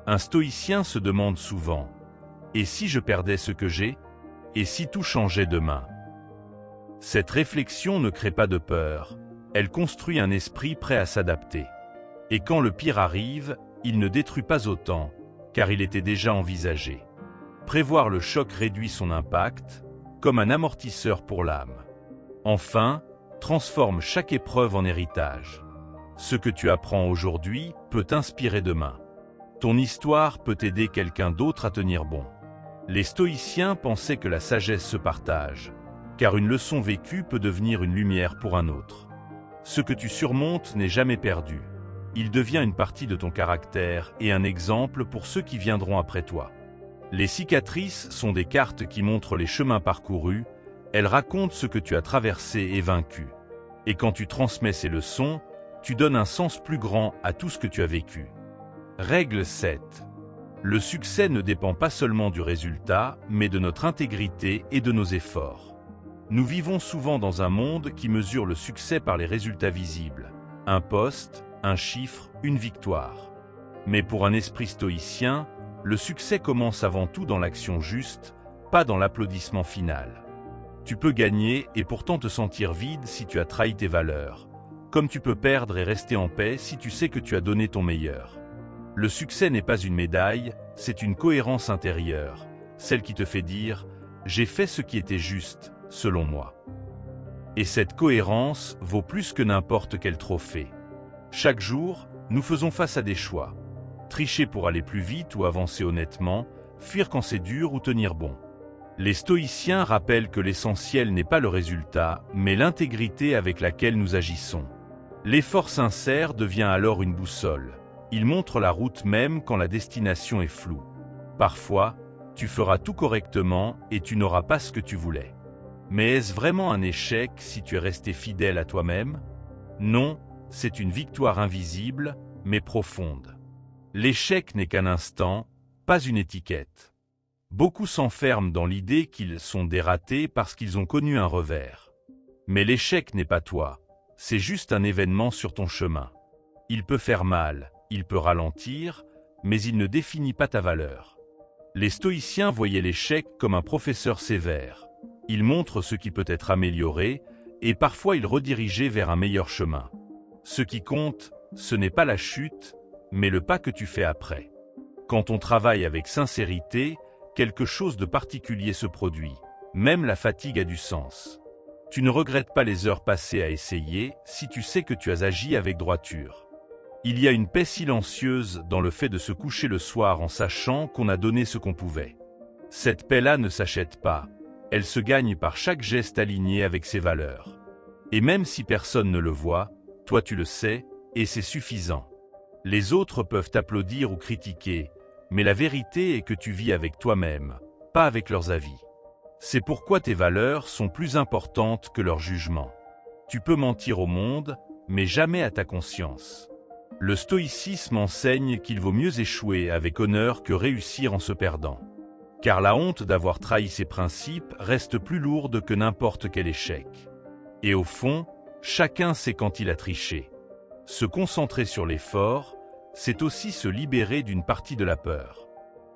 Un stoïcien se demande souvent « Et si je perdais ce que j'ai? Et si tout changeait demain ?» Cette réflexion ne crée pas de peur, elle construit un esprit prêt à s'adapter. Et quand le pire arrive, il ne détruit pas autant, car il était déjà envisagé. Prévoir le choc réduit son impact, comme un amortisseur pour l'âme. Enfin, transforme chaque épreuve en héritage. Ce que tu apprends aujourd'hui peut t'inspirer demain. Ton histoire peut aider quelqu'un d'autre à tenir bon. Les stoïciens pensaient que la sagesse se partage, car une leçon vécue peut devenir une lumière pour un autre. Ce que tu surmontes n'est jamais perdu. Il devient une partie de ton caractère et un exemple pour ceux qui viendront après toi. Les cicatrices sont des cartes qui montrent les chemins parcourus, elles racontent ce que tu as traversé et vaincu. Et quand tu transmets ces leçons, tu donnes un sens plus grand à tout ce que tu as vécu. Règle 7. Le succès ne dépend pas seulement du résultat, mais de notre intégrité et de nos efforts. Nous vivons souvent dans un monde qui mesure le succès par les résultats visibles. Un poste, un chiffre, une victoire. Mais pour un esprit stoïcien, le succès commence avant tout dans l'action juste, pas dans l'applaudissement final. Tu peux gagner et pourtant te sentir vide si tu as trahi tes valeurs, comme tu peux perdre et rester en paix si tu sais que tu as donné ton meilleur. Le succès n'est pas une médaille, c'est une cohérence intérieure, celle qui te fait dire « j'ai fait ce qui était juste, selon moi ». Et cette cohérence vaut plus que n'importe quel trophée. Chaque jour, nous faisons face à des choix. Tricher pour aller plus vite ou avancer honnêtement, fuir quand c'est dur ou tenir bon. Les stoïciens rappellent que l'essentiel n'est pas le résultat, mais l'intégrité avec laquelle nous agissons. L'effort sincère devient alors une boussole. Il montre la route même quand la destination est floue. Parfois, tu feras tout correctement et tu n'auras pas ce que tu voulais. Mais est-ce vraiment un échec si tu es resté fidèle à toi-même? Non, c'est une victoire invisible, mais profonde. L'échec n'est qu'un instant, pas une étiquette. Beaucoup s'enferment dans l'idée qu'ils sont des ratés parce qu'ils ont connu un revers. Mais l'échec n'est pas toi, c'est juste un événement sur ton chemin. Il peut faire mal, il peut ralentir, mais il ne définit pas ta valeur. Les stoïciens voyaient l'échec comme un professeur sévère. Il montre ce qui peut être amélioré, et parfois il redirigeait vers un meilleur chemin. Ce qui compte, ce n'est pas la chute, mais le pas que tu fais après. Quand on travaille avec sincérité, quelque chose de particulier se produit. Même la fatigue a du sens. Tu ne regrettes pas les heures passées à essayer si tu sais que tu as agi avec droiture. Il y a une paix silencieuse dans le fait de se coucher le soir en sachant qu'on a donné ce qu'on pouvait. Cette paix-là ne s'achète pas, elle se gagne par chaque geste aligné avec ses valeurs. Et même si personne ne le voit, toi tu le sais, et c'est suffisant. Les autres peuvent t'applaudir ou critiquer, mais la vérité est que tu vis avec toi-même, pas avec leurs avis. C'est pourquoi tes valeurs sont plus importantes que leur jugement. Tu peux mentir au monde, mais jamais à ta conscience. Le stoïcisme enseigne qu'il vaut mieux échouer avec honneur que réussir en se perdant. Car la honte d'avoir trahi ses principes reste plus lourde que n'importe quel échec. Et au fond, chacun sait quand il a triché. Se concentrer sur l'effort, c'est aussi se libérer d'une partie de la peur.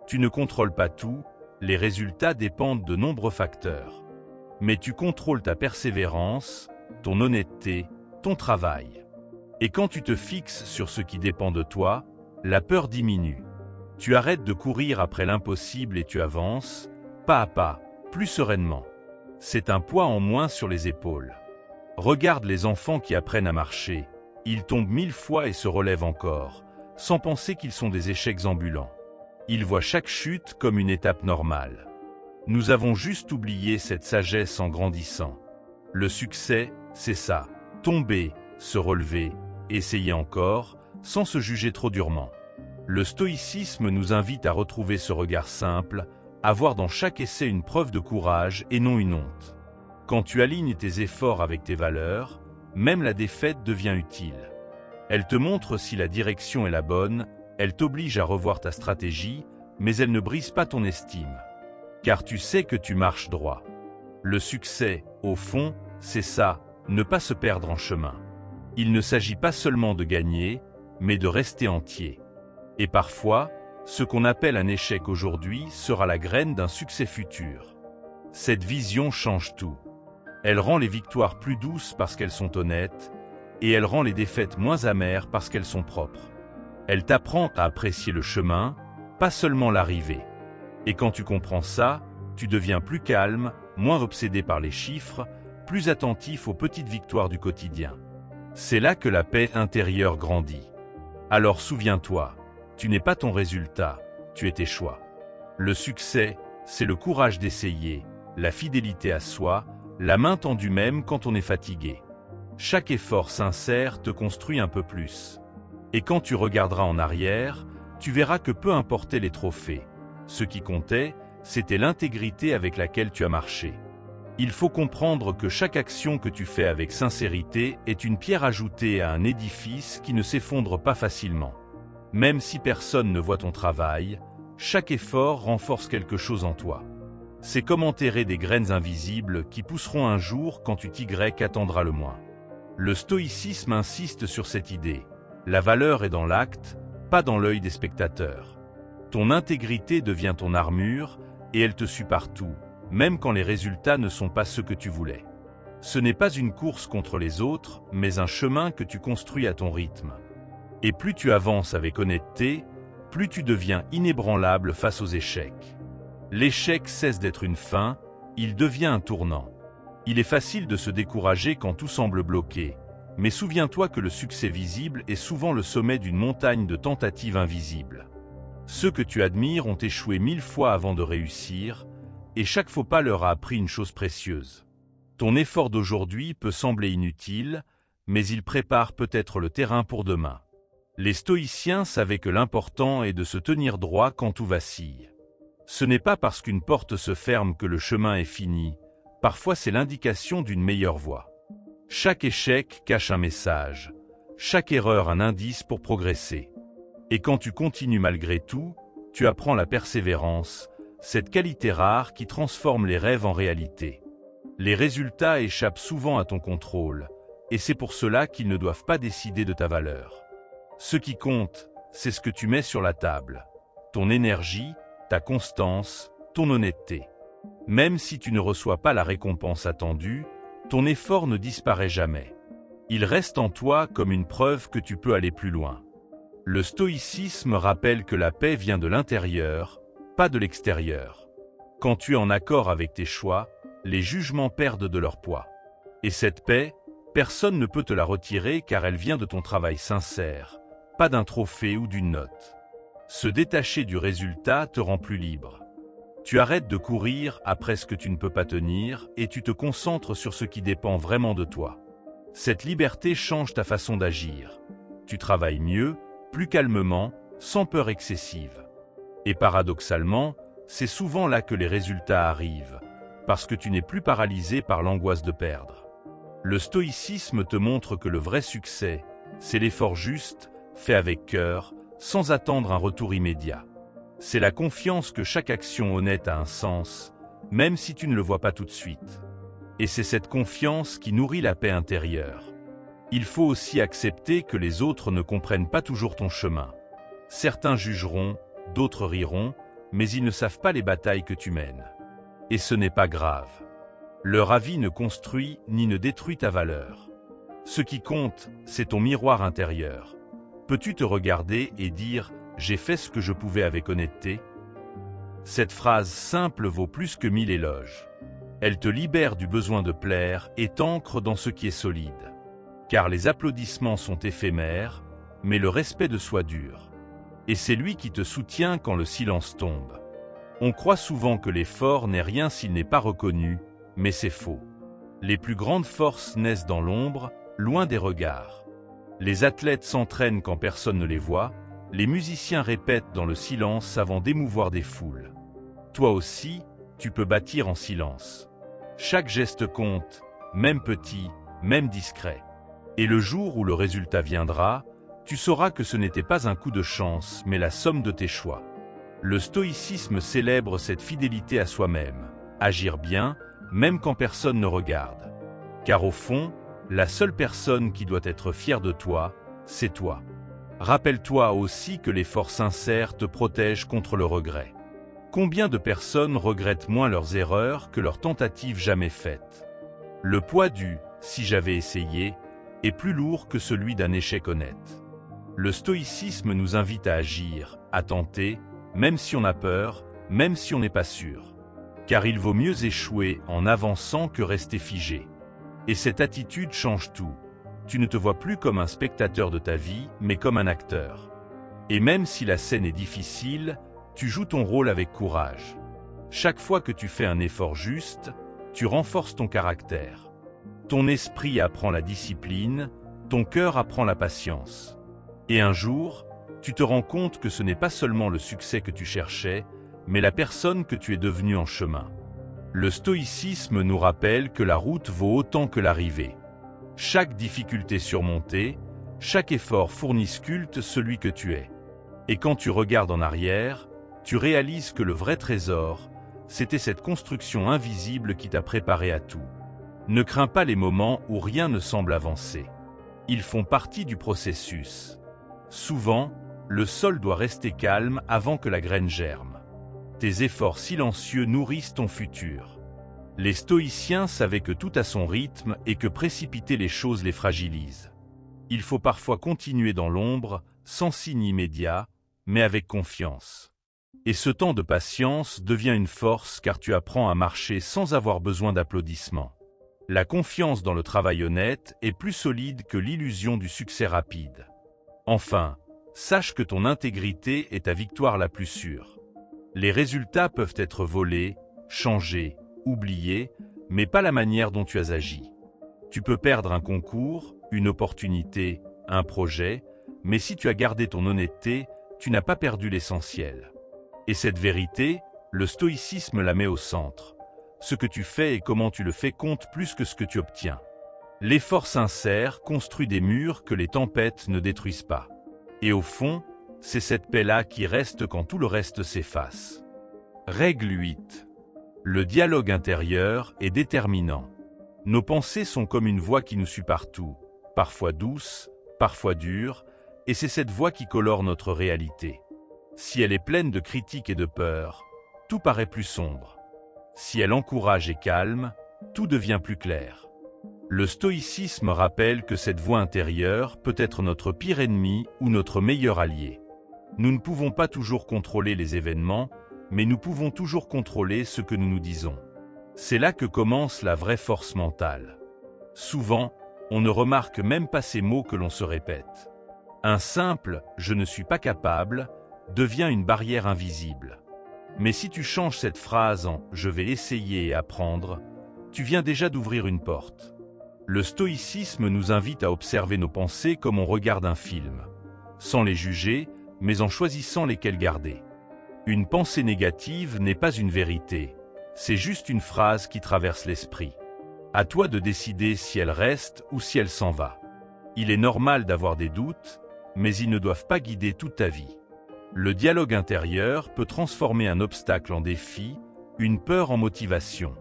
Tu ne contrôles pas tout, les résultats dépendent de nombreux facteurs. Mais tu contrôles ta persévérance, ton honnêteté, ton travail. Et quand tu te fixes sur ce qui dépend de toi, la peur diminue. Tu arrêtes de courir après l'impossible et tu avances, pas à pas, plus sereinement. C'est un poids en moins sur les épaules. Regarde les enfants qui apprennent à marcher. Ils tombent 1000 fois et se relèvent encore, sans penser qu'ils sont des échecs ambulants. Ils voient chaque chute comme une étape normale. Nous avons juste oublié cette sagesse en grandissant. Le succès, c'est ça, tomber, se relever, essayer encore, sans se juger trop durement. Le stoïcisme nous invite à retrouver ce regard simple, à voir dans chaque essai une preuve de courage et non une honte. Quand tu alignes tes efforts avec tes valeurs, même la défaite devient utile. Elle te montre si la direction est la bonne, elle t'oblige à revoir ta stratégie, mais elle ne brise pas ton estime. Car tu sais que tu marches droit. Le succès, au fond, c'est ça, ne pas se perdre en chemin. Il ne s'agit pas seulement de gagner, mais de rester entier. Et parfois, ce qu'on appelle un échec aujourd'hui sera la graine d'un succès futur. Cette vision change tout. Elle rend les victoires plus douces parce qu'elles sont honnêtes, et elle rend les défaites moins amères parce qu'elles sont propres. Elle t'apprend à apprécier le chemin, pas seulement l'arrivée. Et quand tu comprends ça, tu deviens plus calme, moins obsédé par les chiffres, plus attentif aux petites victoires du quotidien. C'est là que la paix intérieure grandit. Alors souviens-toi, tu n'es pas ton résultat, tu es tes choix. Le succès, c'est le courage d'essayer, la fidélité à soi, la main tendue même quand on est fatigué. Chaque effort sincère te construit un peu plus. Et quand tu regarderas en arrière, tu verras que peu importaient les trophées. Ce qui comptait, c'était l'intégrité avec laquelle tu as marché. Il faut comprendre que chaque action que tu fais avec sincérité est une pierre ajoutée à un édifice qui ne s'effondre pas facilement. Même si personne ne voit ton travail, chaque effort renforce quelque chose en toi. C'est comme enterrer des graines invisibles qui pousseront un jour quand tu t'attendras le moins. Le stoïcisme insiste sur cette idée. La valeur est dans l'acte, pas dans l'œil des spectateurs. Ton intégrité devient ton armure et elle te suit partout, même quand les résultats ne sont pas ceux que tu voulais. Ce n'est pas une course contre les autres, mais un chemin que tu construis à ton rythme. Et plus tu avances avec honnêteté, plus tu deviens inébranlable face aux échecs. L'échec cesse d'être une fin, il devient un tournant. Il est facile de se décourager quand tout semble bloqué, mais souviens-toi que le succès visible est souvent le sommet d'une montagne de tentatives invisibles. Ceux que tu admires ont échoué 1000 fois avant de réussir, et chaque faux pas leur a appris une chose précieuse. Ton effort d'aujourd'hui peut sembler inutile, mais il prépare peut-être le terrain pour demain. Les stoïciens savaient que l'important est de se tenir droit quand tout vacille. Ce n'est pas parce qu'une porte se ferme que le chemin est fini, parfois c'est l'indication d'une meilleure voie. Chaque échec cache un message, chaque erreur un indice pour progresser. Et quand tu continues malgré tout, tu apprends la persévérance, cette qualité rare qui transforme les rêves en réalité. Les résultats échappent souvent à ton contrôle, et c'est pour cela qu'ils ne doivent pas décider de ta valeur. Ce qui compte, c'est ce que tu mets sur la table, ton énergie, ta constance, ton honnêteté. Même si tu ne reçois pas la récompense attendue, ton effort ne disparaît jamais. Il reste en toi comme une preuve que tu peux aller plus loin. Le stoïcisme rappelle que la paix vient de l'intérieur, pas de l'extérieur. Quand tu es en accord avec tes choix, les jugements perdent de leur poids. Et cette paix, personne ne peut te la retirer car elle vient de ton travail sincère, pas d'un trophée ou d'une note. Se détacher du résultat te rend plus libre. Tu arrêtes de courir après ce que tu ne peux pas tenir et tu te concentres sur ce qui dépend vraiment de toi. Cette liberté change ta façon d'agir. Tu travailles mieux, plus calmement, sans peur excessive. Et paradoxalement, c'est souvent là que les résultats arrivent, parce que tu n'es plus paralysé par l'angoisse de perdre. Le stoïcisme te montre que le vrai succès, c'est l'effort juste, fait avec cœur, sans attendre un retour immédiat. C'est la confiance que chaque action honnête a un sens, même si tu ne le vois pas tout de suite. Et c'est cette confiance qui nourrit la paix intérieure. Il faut aussi accepter que les autres ne comprennent pas toujours ton chemin. Certains jugeront, d'autres riront, mais ils ne savent pas les batailles que tu mènes. Et ce n'est pas grave. Leur avis ne construit ni ne détruit ta valeur. Ce qui compte, c'est ton miroir intérieur. Peux-tu te regarder et dire « J'ai fait ce que je pouvais avec honnêteté » Cette phrase simple vaut plus que 1000 éloges. Elle te libère du besoin de plaire et t'ancre dans ce qui est solide. Car les applaudissements sont éphémères, mais le respect de soi dure. Et c'est lui qui te soutient quand le silence tombe. On croit souvent que l'effort n'est rien s'il n'est pas reconnu, mais c'est faux. Les plus grandes forces naissent dans l'ombre, loin des regards. Les athlètes s'entraînent quand personne ne les voit, les musiciens répètent dans le silence avant d'émouvoir des foules. Toi aussi, tu peux bâtir en silence. Chaque geste compte, même petit, même discret. Et le jour où le résultat viendra, tu sauras que ce n'était pas un coup de chance, mais la somme de tes choix. Le stoïcisme célèbre cette fidélité à soi-même, agir bien, même quand personne ne regarde. Car au fond, la seule personne qui doit être fière de toi, c'est toi. Rappelle-toi aussi que l'effort sincère te protège contre le regret. Combien de personnes regrettent moins leurs erreurs que leurs tentatives jamais faites? Le poids du « si j'avais essayé » est plus lourd que celui d'un échec honnête. Le stoïcisme nous invite à agir, à tenter, même si on a peur, même si on n'est pas sûr. Car il vaut mieux échouer en avançant que rester figé. Et cette attitude change tout. Tu ne te vois plus comme un spectateur de ta vie, mais comme un acteur. Et même si la scène est difficile, tu joues ton rôle avec courage. Chaque fois que tu fais un effort juste, tu renforces ton caractère. Ton esprit apprend la discipline, ton cœur apprend la patience. Et un jour, tu te rends compte que ce n'est pas seulement le succès que tu cherchais, mais la personne que tu es devenue en chemin. Le stoïcisme nous rappelle que la route vaut autant que l'arrivée. Chaque difficulté surmontée, chaque effort fourni sculpte celui que tu es. Et quand tu regardes en arrière, tu réalises que le vrai trésor, c'était cette construction invisible qui t'a préparé à tout. Ne crains pas les moments où rien ne semble avancer. Ils font partie du processus. Souvent, le sol doit rester calme avant que la graine germe. Tes efforts silencieux nourrissent ton futur. Les stoïciens savaient que tout a son rythme et que précipiter les choses les fragilise. Il faut parfois continuer dans l'ombre, sans signe immédiat, mais avec confiance. Et ce temps de patience devient une force car tu apprends à marcher sans avoir besoin d'applaudissements. La confiance dans le travail honnête est plus solide que l'illusion du succès rapide. Enfin, sache que ton intégrité est ta victoire la plus sûre. Les résultats peuvent être volés, changés, oubliés, mais pas la manière dont tu as agi. Tu peux perdre un concours, une opportunité, un projet, mais si tu as gardé ton honnêteté, tu n'as pas perdu l'essentiel. Et cette vérité, le stoïcisme la met au centre. Ce que tu fais et comment tu le fais compte plus que ce que tu obtiens. L'effort sincère construit des murs que les tempêtes ne détruisent pas. Et au fond, c'est cette paix-là qui reste quand tout le reste s'efface. Règle 8. Le dialogue intérieur est déterminant. Nos pensées sont comme une voix qui nous suit partout, parfois douce, parfois dure, et c'est cette voix qui colore notre réalité. Si elle est pleine de critiques et de peur, tout paraît plus sombre. Si elle encourage et calme, tout devient plus clair. Le stoïcisme rappelle que cette voix intérieure peut être notre pire ennemi ou notre meilleur allié. Nous ne pouvons pas toujours contrôler les événements, mais nous pouvons toujours contrôler ce que nous nous disons. C'est là que commence la vraie force mentale. Souvent, on ne remarque même pas ces mots que l'on se répète. Un simple « je ne suis pas capable » devient une barrière invisible. Mais si tu changes cette phrase en « je vais essayer et apprendre », tu viens déjà d'ouvrir une porte. Le stoïcisme nous invite à observer nos pensées comme on regarde un film, sans les juger, mais en choisissant lesquelles garder. Une pensée négative n'est pas une vérité, c'est juste une phrase qui traverse l'esprit. À toi de décider si elle reste ou si elle s'en va. Il est normal d'avoir des doutes, mais ils ne doivent pas guider toute ta vie. Le dialogue intérieur peut transformer un obstacle en défi, une peur en motivation.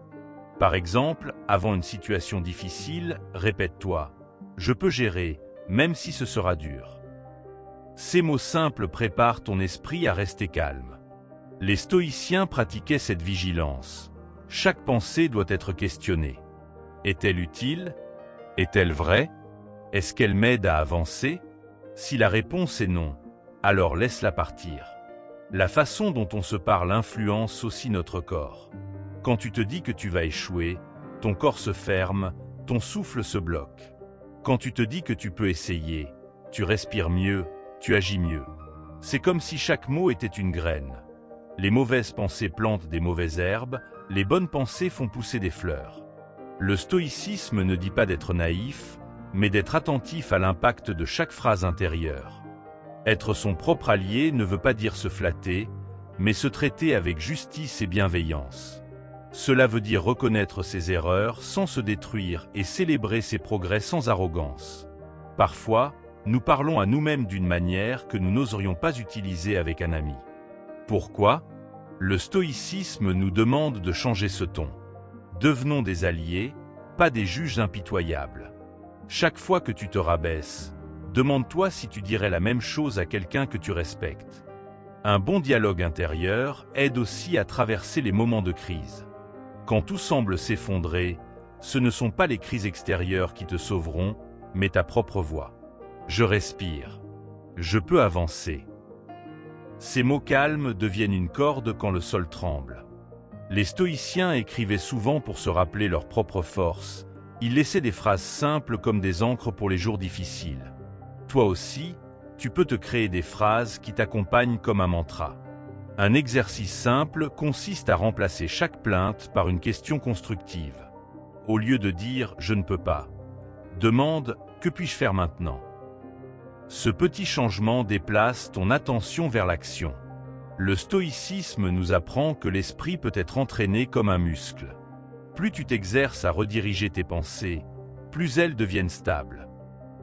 Par exemple, avant une situation difficile, répète-toi « je peux gérer, même si ce sera dur ». Ces mots simples préparent ton esprit à rester calme. Les stoïciens pratiquaient cette vigilance. Chaque pensée doit être questionnée. Est-elle utile? Est-elle vraie? Est-ce qu'elle m'aide à avancer? Si la réponse est non, alors laisse-la partir. La façon dont on se parle influence aussi notre corps. Quand tu te dis que tu vas échouer, ton corps se ferme, ton souffle se bloque. Quand tu te dis que tu peux essayer, tu respires mieux, tu agis mieux. C'est comme si chaque mot était une graine. Les mauvaises pensées plantent des mauvaises herbes, les bonnes pensées font pousser des fleurs. Le stoïcisme ne dit pas d'être naïf, mais d'être attentif à l'impact de chaque phrase intérieure. Être son propre allié ne veut pas dire se flatter, mais se traiter avec justice et bienveillance. Cela veut dire reconnaître ses erreurs sans se détruire et célébrer ses progrès sans arrogance. Parfois, nous parlons à nous-mêmes d'une manière que nous n'oserions pas utiliser avec un ami. Pourquoi? Le stoïcisme nous demande de changer ce ton. Devenons des alliés, pas des juges impitoyables. Chaque fois que tu te rabaisses, demande-toi si tu dirais la même chose à quelqu'un que tu respectes. Un bon dialogue intérieur aide aussi à traverser les moments de crise. Quand tout semble s'effondrer, ce ne sont pas les crises extérieures qui te sauveront, mais ta propre voix. Je respire. Je peux avancer. Ces mots calmes deviennent une corde quand le sol tremble. Les stoïciens écrivaient souvent pour se rappeler leur propre force, Il laissait des phrases simples comme des encres pour les jours difficiles. Toi aussi, tu peux te créer des phrases qui t'accompagnent comme un mantra. Un exercice simple consiste à remplacer chaque plainte par une question constructive. Au lieu de dire « je ne peux pas », demande « que puis-je faire maintenant ?» Ce petit changement déplace ton attention vers l'action. Le stoïcisme nous apprend que l'esprit peut être entraîné comme un muscle. Plus tu t'exerces à rediriger tes pensées, plus elles deviennent stables.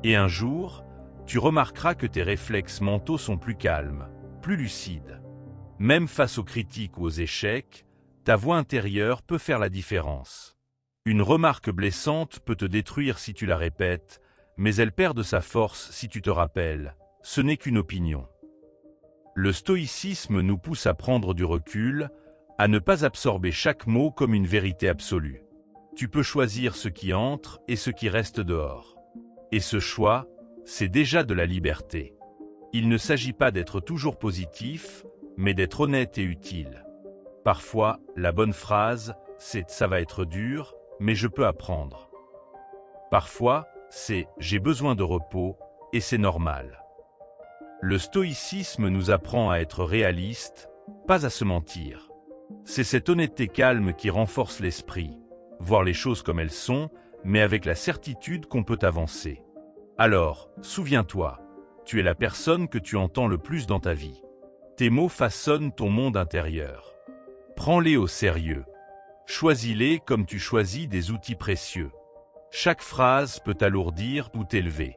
Et un jour, tu remarqueras que tes réflexes mentaux sont plus calmes, plus lucides. Même face aux critiques ou aux échecs, ta voix intérieure peut faire la différence. Une remarque blessante peut te détruire si tu la répètes, mais elle perd de sa force si tu te rappelles, ce n'est qu'une opinion. Le stoïcisme nous pousse à prendre du recul, à ne pas absorber chaque mot comme une vérité absolue. Tu peux choisir ce qui entre et ce qui reste dehors. Et ce choix, c'est déjà de la liberté. Il ne s'agit pas d'être toujours positif, mais d'être honnête et utile. Parfois, la bonne phrase, c'est « ça va être dur, mais je peux apprendre ». Parfois, c'est « j'ai besoin de repos, et c'est normal ». Le stoïcisme nous apprend à être réaliste, pas à se mentir. C'est cette honnêteté calme qui renforce l'esprit, voir les choses comme elles sont, mais avec la certitude qu'on peut avancer. Alors, souviens-toi, tu es la personne que tu entends le plus dans ta vie. Tes mots façonnent ton monde intérieur. Prends-les au sérieux. Choisis-les comme tu choisis des outils précieux. Chaque phrase peut t'alourdir ou t'élever.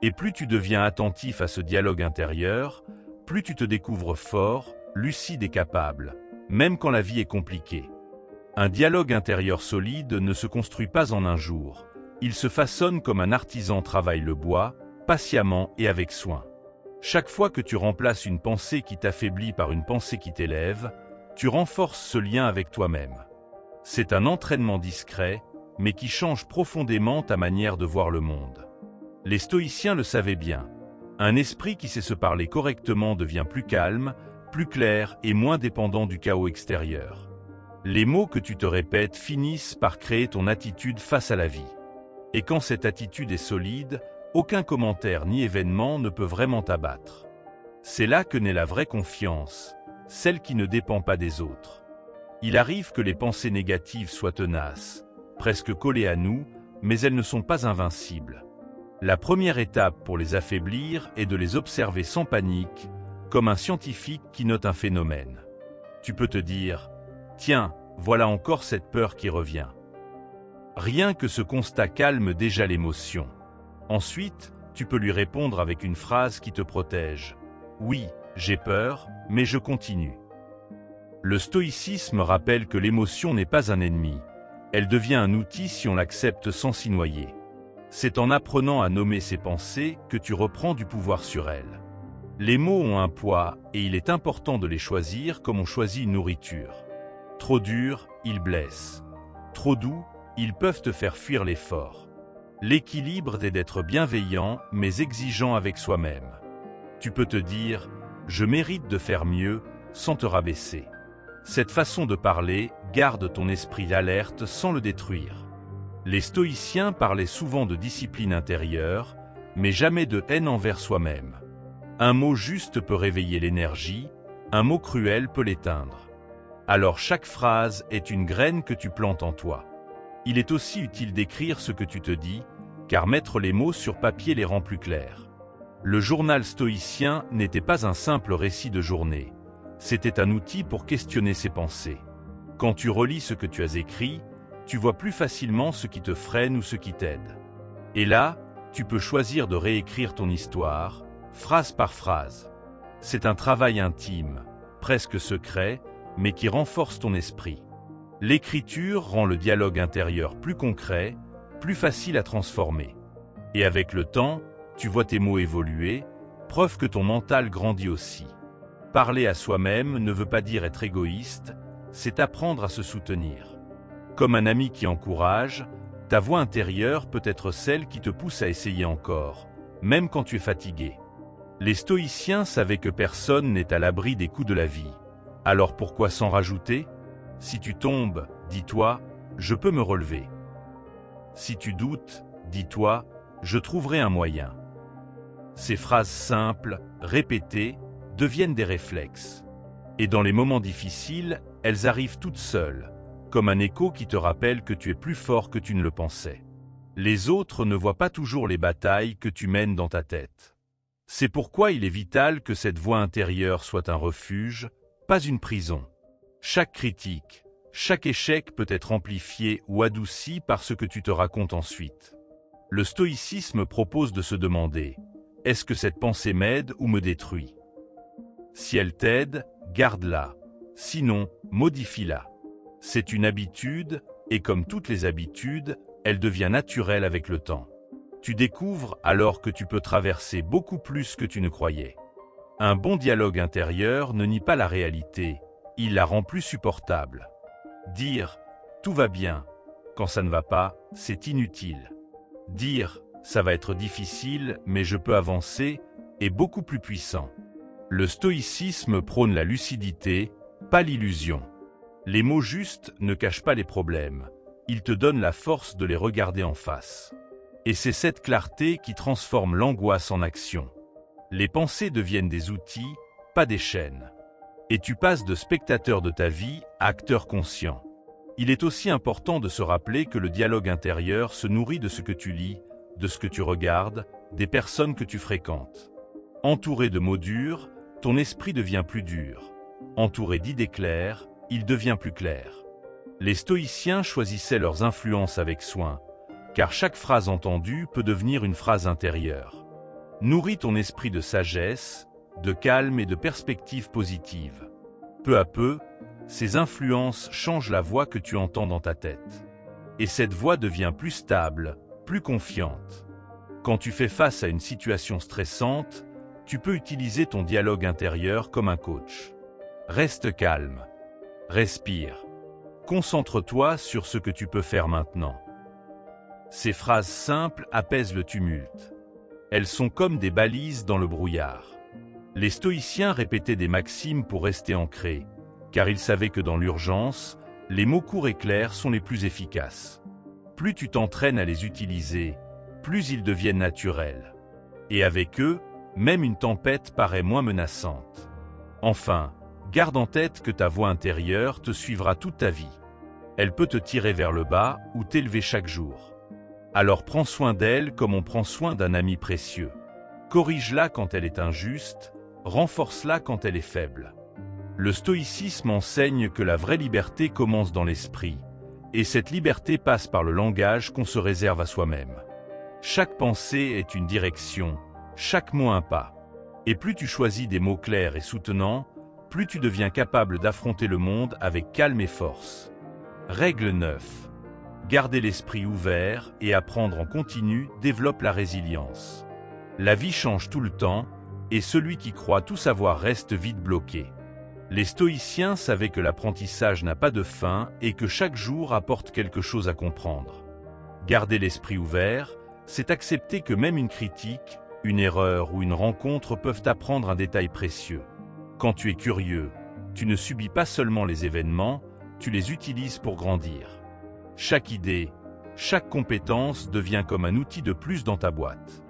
Et plus tu deviens attentif à ce dialogue intérieur, plus tu te découvres fort, lucide et capable, même quand la vie est compliquée. Un dialogue intérieur solide ne se construit pas en un jour. Il se façonne comme un artisan travaille le bois, patiemment et avec soin. Chaque fois que tu remplaces une pensée qui t'affaiblit par une pensée qui t'élève, tu renforces ce lien avec toi-même. C'est un entraînement discret, mais qui change profondément ta manière de voir le monde. Les stoïciens le savaient bien. Un esprit qui sait se parler correctement devient plus calme, plus clair et moins dépendant du chaos extérieur. Les mots que tu te répètes finissent par créer ton attitude face à la vie. Et quand cette attitude est solide, aucun commentaire ni événement ne peut vraiment t'abattre. C'est là que naît la vraie confiance, celle qui ne dépend pas des autres. Il arrive que les pensées négatives soient tenaces, presque collées à nous, mais elles ne sont pas invincibles. La première étape pour les affaiblir est de les observer sans panique, comme un scientifique qui note un phénomène. Tu peux te dire « Tiens, voilà encore cette peur qui revient ». Rien que ce constat calme déjà l'émotion. Ensuite, tu peux lui répondre avec une phrase qui te protège. « Oui, j'ai peur, mais je continue ». Le stoïcisme rappelle que l'émotion n'est pas un ennemi. Elle devient un outil si on l'accepte sans s'y noyer. C'est en apprenant à nommer ses pensées que tu reprends du pouvoir sur elles. Les mots ont un poids et il est important de les choisir comme on choisit une nourriture. Trop durs, ils blessent. Trop doux, ils peuvent te faire fuir l'effort. L'équilibre est d'être bienveillant mais exigeant avec soi-même. Tu peux te dire « je mérite de faire mieux » sans te rabaisser. Cette façon de parler garde ton esprit alerte sans le détruire. Les stoïciens parlaient souvent de discipline intérieure, mais jamais de haine envers soi-même. Un mot juste peut réveiller l'énergie, un mot cruel peut l'éteindre. Alors chaque phrase est une graine que tu plantes en toi. Il est aussi utile d'écrire ce que tu te dis, car mettre les mots sur papier les rend plus clairs. Le journal stoïcien n'était pas un simple récit de journée. C'était un outil pour questionner ses pensées. Quand tu relis ce que tu as écrit, tu vois plus facilement ce qui te freine ou ce qui t'aide. Et là, tu peux choisir de réécrire ton histoire, phrase par phrase. C'est un travail intime, presque secret, mais qui renforce ton esprit. L'écriture rend le dialogue intérieur plus concret, plus facile à transformer. Et avec le temps, tu vois tes mots évoluer, preuve que ton mental grandit aussi. Parler à soi-même ne veut pas dire être égoïste, c'est apprendre à se soutenir. Comme un ami qui encourage, ta voix intérieure peut être celle qui te pousse à essayer encore, même quand tu es fatigué. Les stoïciens savaient que personne n'est à l'abri des coups de la vie. Alors pourquoi s'en rajouter ? Si tu tombes, dis-toi, je peux me relever. Si tu doutes, dis-toi, je trouverai un moyen. Ces phrases simples, répétées, deviennent des réflexes. Et dans les moments difficiles, elles arrivent toutes seules, comme un écho qui te rappelle que tu es plus fort que tu ne le pensais. Les autres ne voient pas toujours les batailles que tu mènes dans ta tête. C'est pourquoi il est vital que cette voix intérieure soit un refuge, pas une prison. Chaque critique, chaque échec peut être amplifié ou adouci par ce que tu te racontes ensuite. Le stoïcisme propose de se demander « Est-ce que cette pensée m'aide ou me détruit ?» Si elle t'aide, garde-la. Sinon, modifie-la. C'est une habitude, et comme toutes les habitudes, elle devient naturelle avec le temps. Tu découvres alors que tu peux traverser beaucoup plus que tu ne croyais. Un bon dialogue intérieur ne nie pas la réalité, il la rend plus supportable. Dire « tout va bien » quand ça ne va pas, c'est inutile. Dire « ça va être difficile, mais je peux avancer » est beaucoup plus puissant. Le stoïcisme prône la lucidité, pas l'illusion. Les mots justes ne cachent pas les problèmes, ils te donnent la force de les regarder en face. Et c'est cette clarté qui transforme l'angoisse en action. Les pensées deviennent des outils, pas des chaînes. Et tu passes de spectateur de ta vie à acteur conscient. Il est aussi important de se rappeler que le dialogue intérieur se nourrit de ce que tu lis, de ce que tu regardes, des personnes que tu fréquentes. Entouré de mots durs, ton esprit devient plus dur. Entouré d'idées claires, il devient plus clair. Les stoïciens choisissaient leurs influences avec soin, car chaque phrase entendue peut devenir une phrase intérieure. Nourris ton esprit de sagesse, de calme et de perspectives positives. Peu à peu, ces influences changent la voix que tu entends dans ta tête. Et cette voix devient plus stable, plus confiante. Quand tu fais face à une situation stressante, tu peux utiliser ton dialogue intérieur comme un coach. Reste calme. Respire. Concentre-toi sur ce que tu peux faire maintenant. Ces phrases simples apaisent le tumulte. Elles sont comme des balises dans le brouillard. Les stoïciens répétaient des maximes pour rester ancrés, car ils savaient que dans l'urgence, les mots courts et clairs sont les plus efficaces. Plus tu t'entraînes à les utiliser, plus ils deviennent naturels. Et avec eux, même une tempête paraît moins menaçante. Enfin, garde en tête que ta voix intérieure te suivra toute ta vie. Elle peut te tirer vers le bas ou t'élever chaque jour. Alors prends soin d'elle comme on prend soin d'un ami précieux. Corrige-la quand elle est injuste, renforce-la quand elle est faible. Le stoïcisme enseigne que la vraie liberté commence dans l'esprit, et cette liberté passe par le langage qu'on se réserve à soi-même. Chaque pensée est une direction, chaque mot un pas. Et plus tu choisis des mots clairs et soutenants, plus tu deviens capable d'affronter le monde avec calme et force. Règle 9. Garder l'esprit ouvert et apprendre en continu développe la résilience. La vie change tout le temps, et celui qui croit tout savoir reste vite bloqué. Les stoïciens savaient que l'apprentissage n'a pas de fin et que chaque jour apporte quelque chose à comprendre. Garder l'esprit ouvert, c'est accepter que même une critique, une erreur ou une rencontre peuvent apprendre un détail précieux. Quand tu es curieux, tu ne subis pas seulement les événements, tu les utilises pour grandir. Chaque idée, chaque compétence devient comme un outil de plus dans ta boîte.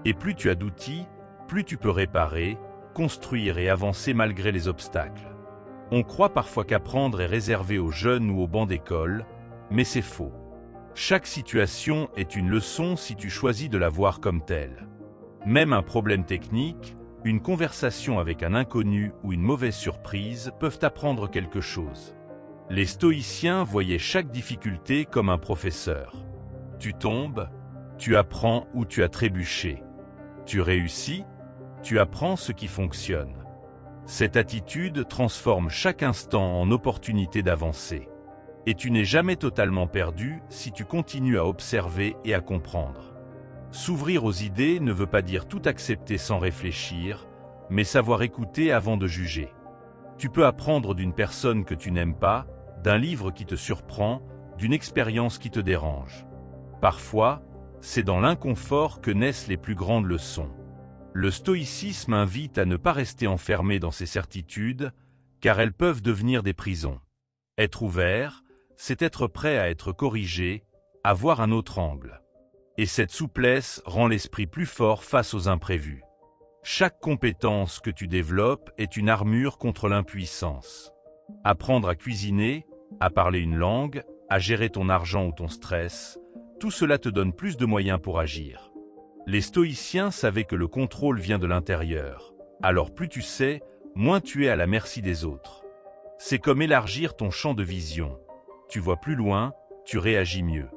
Et plus tu as d'outils, plus tu peux réparer, construire et avancer malgré les obstacles. On croit parfois qu'apprendre est réservé aux jeunes ou aux bancs d'école, mais c'est faux. Chaque situation est une leçon si tu choisis de la voir comme telle. Même un problème technique, une conversation avec un inconnu ou une mauvaise surprise peuvent apprendre quelque chose. Les stoïciens voyaient chaque difficulté comme un professeur. Tu tombes, tu apprends où tu as trébuché. Tu réussis, tu apprends ce qui fonctionne. Cette attitude transforme chaque instant en opportunité d'avancer. Et tu n'es jamais totalement perdu si tu continues à observer et à comprendre. S'ouvrir aux idées ne veut pas dire tout accepter sans réfléchir, mais savoir écouter avant de juger. Tu peux apprendre d'une personne que tu n'aimes pas, d'un livre qui te surprend, d'une expérience qui te dérange. Parfois, c'est dans l'inconfort que naissent les plus grandes leçons. Le stoïcisme invite à ne pas rester enfermé dans ses certitudes, car elles peuvent devenir des prisons. Être ouvert, c'est être prêt à être corrigé, à voir un autre angle. Et cette souplesse rend l'esprit plus fort face aux imprévus. Chaque compétence que tu développes est une armure contre l'impuissance. Apprendre à cuisiner, à parler une langue, à gérer ton argent ou ton stress, tout cela te donne plus de moyens pour agir. Les stoïciens savaient que le contrôle vient de l'intérieur. Alors plus tu sais, moins tu es à la merci des autres. C'est comme élargir ton champ de vision. Tu vois plus loin, tu réagis mieux.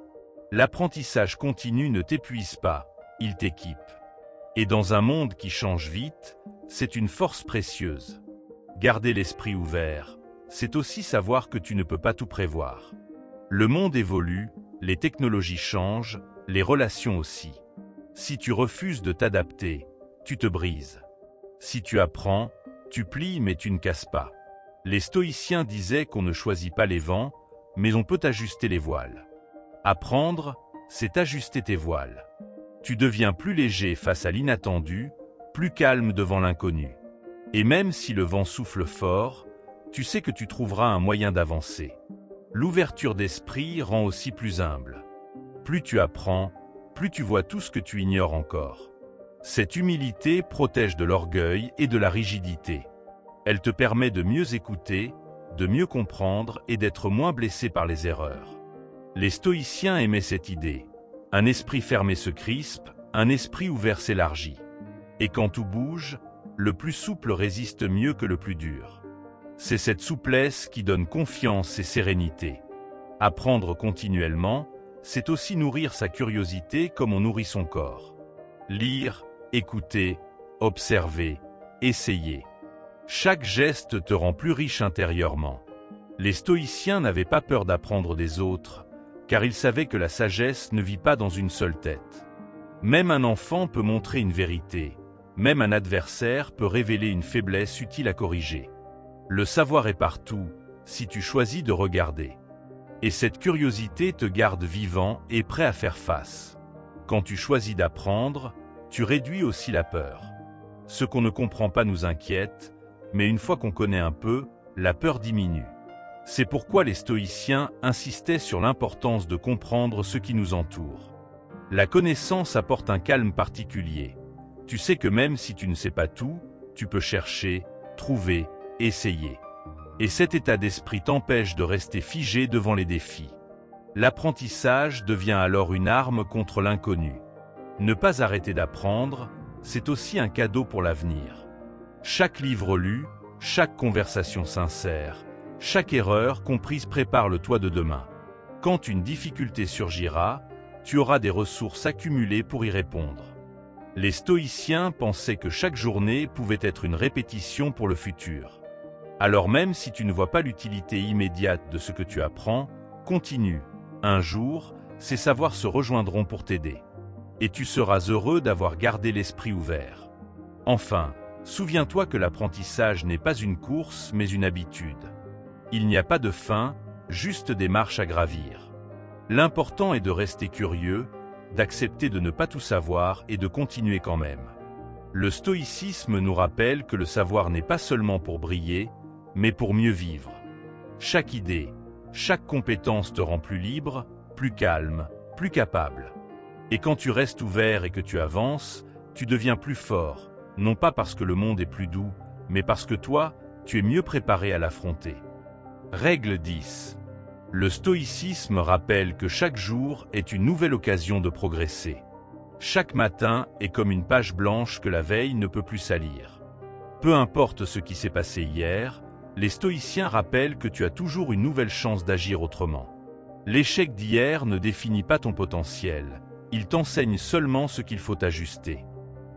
L'apprentissage continu ne t'épuise pas, il t'équipe. Et dans un monde qui change vite, c'est une force précieuse. Garder l'esprit ouvert, c'est aussi savoir que tu ne peux pas tout prévoir. Le monde évolue, les technologies changent, les relations aussi. Si tu refuses de t'adapter, tu te brises. Si tu apprends, tu plies mais tu ne casses pas. Les stoïciens disaient qu'on ne choisit pas les vents, mais on peut ajuster les voiles. Apprendre, c'est ajuster tes voiles. Tu deviens plus léger face à l'inattendu, plus calme devant l'inconnu. Et même si le vent souffle fort, tu sais que tu trouveras un moyen d'avancer. L'ouverture d'esprit rend aussi plus humble. Plus tu apprends, plus tu vois tout ce que tu ignores encore. Cette humilité protège de l'orgueil et de la rigidité. Elle te permet de mieux écouter, de mieux comprendre et d'être moins blessé par les erreurs. Les stoïciens aimaient cette idée. Un esprit fermé se crispe, un esprit ouvert s'élargit. Et quand tout bouge, le plus souple résiste mieux que le plus dur. C'est cette souplesse qui donne confiance et sérénité. Apprendre continuellement, c'est aussi nourrir sa curiosité comme on nourrit son corps. Lire, écouter, observer, essayer. Chaque geste te rend plus riche intérieurement. Les stoïciens n'avaient pas peur d'apprendre des autres, car ils savaient que la sagesse ne vit pas dans une seule tête. Même un enfant peut montrer une vérité, même un adversaire peut révéler une faiblesse utile à corriger. Le savoir est partout, si tu choisis de regarder. Et cette curiosité te garde vivant et prêt à faire face. Quand tu choisis d'apprendre, tu réduis aussi la peur. Ce qu'on ne comprend pas nous inquiète, mais une fois qu'on connaît un peu, la peur diminue. C'est pourquoi les stoïciens insistaient sur l'importance de comprendre ce qui nous entoure. La connaissance apporte un calme particulier. Tu sais que même si tu ne sais pas tout, tu peux chercher, trouver, essayer. Et cet état d'esprit t'empêche de rester figé devant les défis. L'apprentissage devient alors une arme contre l'inconnu. Ne pas arrêter d'apprendre, c'est aussi un cadeau pour l'avenir. Chaque livre lu, chaque conversation sincère, chaque erreur comprise prépare le toi de demain. Quand une difficulté surgira, tu auras des ressources accumulées pour y répondre. Les stoïciens pensaient que chaque journée pouvait être une répétition pour le futur. Alors même si tu ne vois pas l'utilité immédiate de ce que tu apprends, continue. Un jour, ces savoirs se rejoindront pour t'aider. Et tu seras heureux d'avoir gardé l'esprit ouvert. Enfin, souviens-toi que l'apprentissage n'est pas une course mais une habitude. Il n'y a pas de fin, juste des marches à gravir. L'important est de rester curieux, d'accepter de ne pas tout savoir et de continuer quand même. Le stoïcisme nous rappelle que le savoir n'est pas seulement pour briller, mais pour mieux vivre. Chaque idée, chaque compétence te rend plus libre, plus calme, plus capable. Et quand tu restes ouvert et que tu avances, tu deviens plus fort, non pas parce que le monde est plus doux, mais parce que toi, tu es mieux préparé à l'affronter. Règle 10. Le stoïcisme rappelle que chaque jour est une nouvelle occasion de progresser. Chaque matin est comme une page blanche que la veille ne peut plus salir. Peu importe ce qui s'est passé hier, les stoïciens rappellent que tu as toujours une nouvelle chance d'agir autrement. L'échec d'hier ne définit pas ton potentiel, il t'enseigne seulement ce qu'il faut ajuster.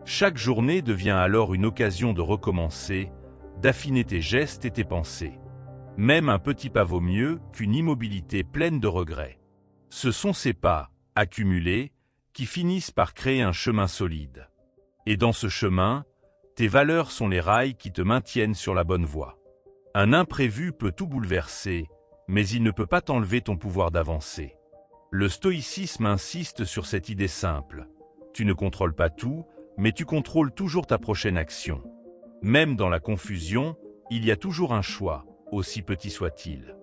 Chaque journée devient alors une occasion de recommencer, d'affiner tes gestes et tes pensées. Même un petit pas vaut mieux qu'une immobilité pleine de regrets. Ce sont ces pas, accumulés, qui finissent par créer un chemin solide. Et dans ce chemin, tes valeurs sont les rails qui te maintiennent sur la bonne voie. Un imprévu peut tout bouleverser, mais il ne peut pas t'enlever ton pouvoir d'avancer. Le stoïcisme insiste sur cette idée simple. Tu ne contrôles pas tout, mais tu contrôles toujours ta prochaine action. Même dans la confusion, il y a toujours un choix, aussi petit soit-il.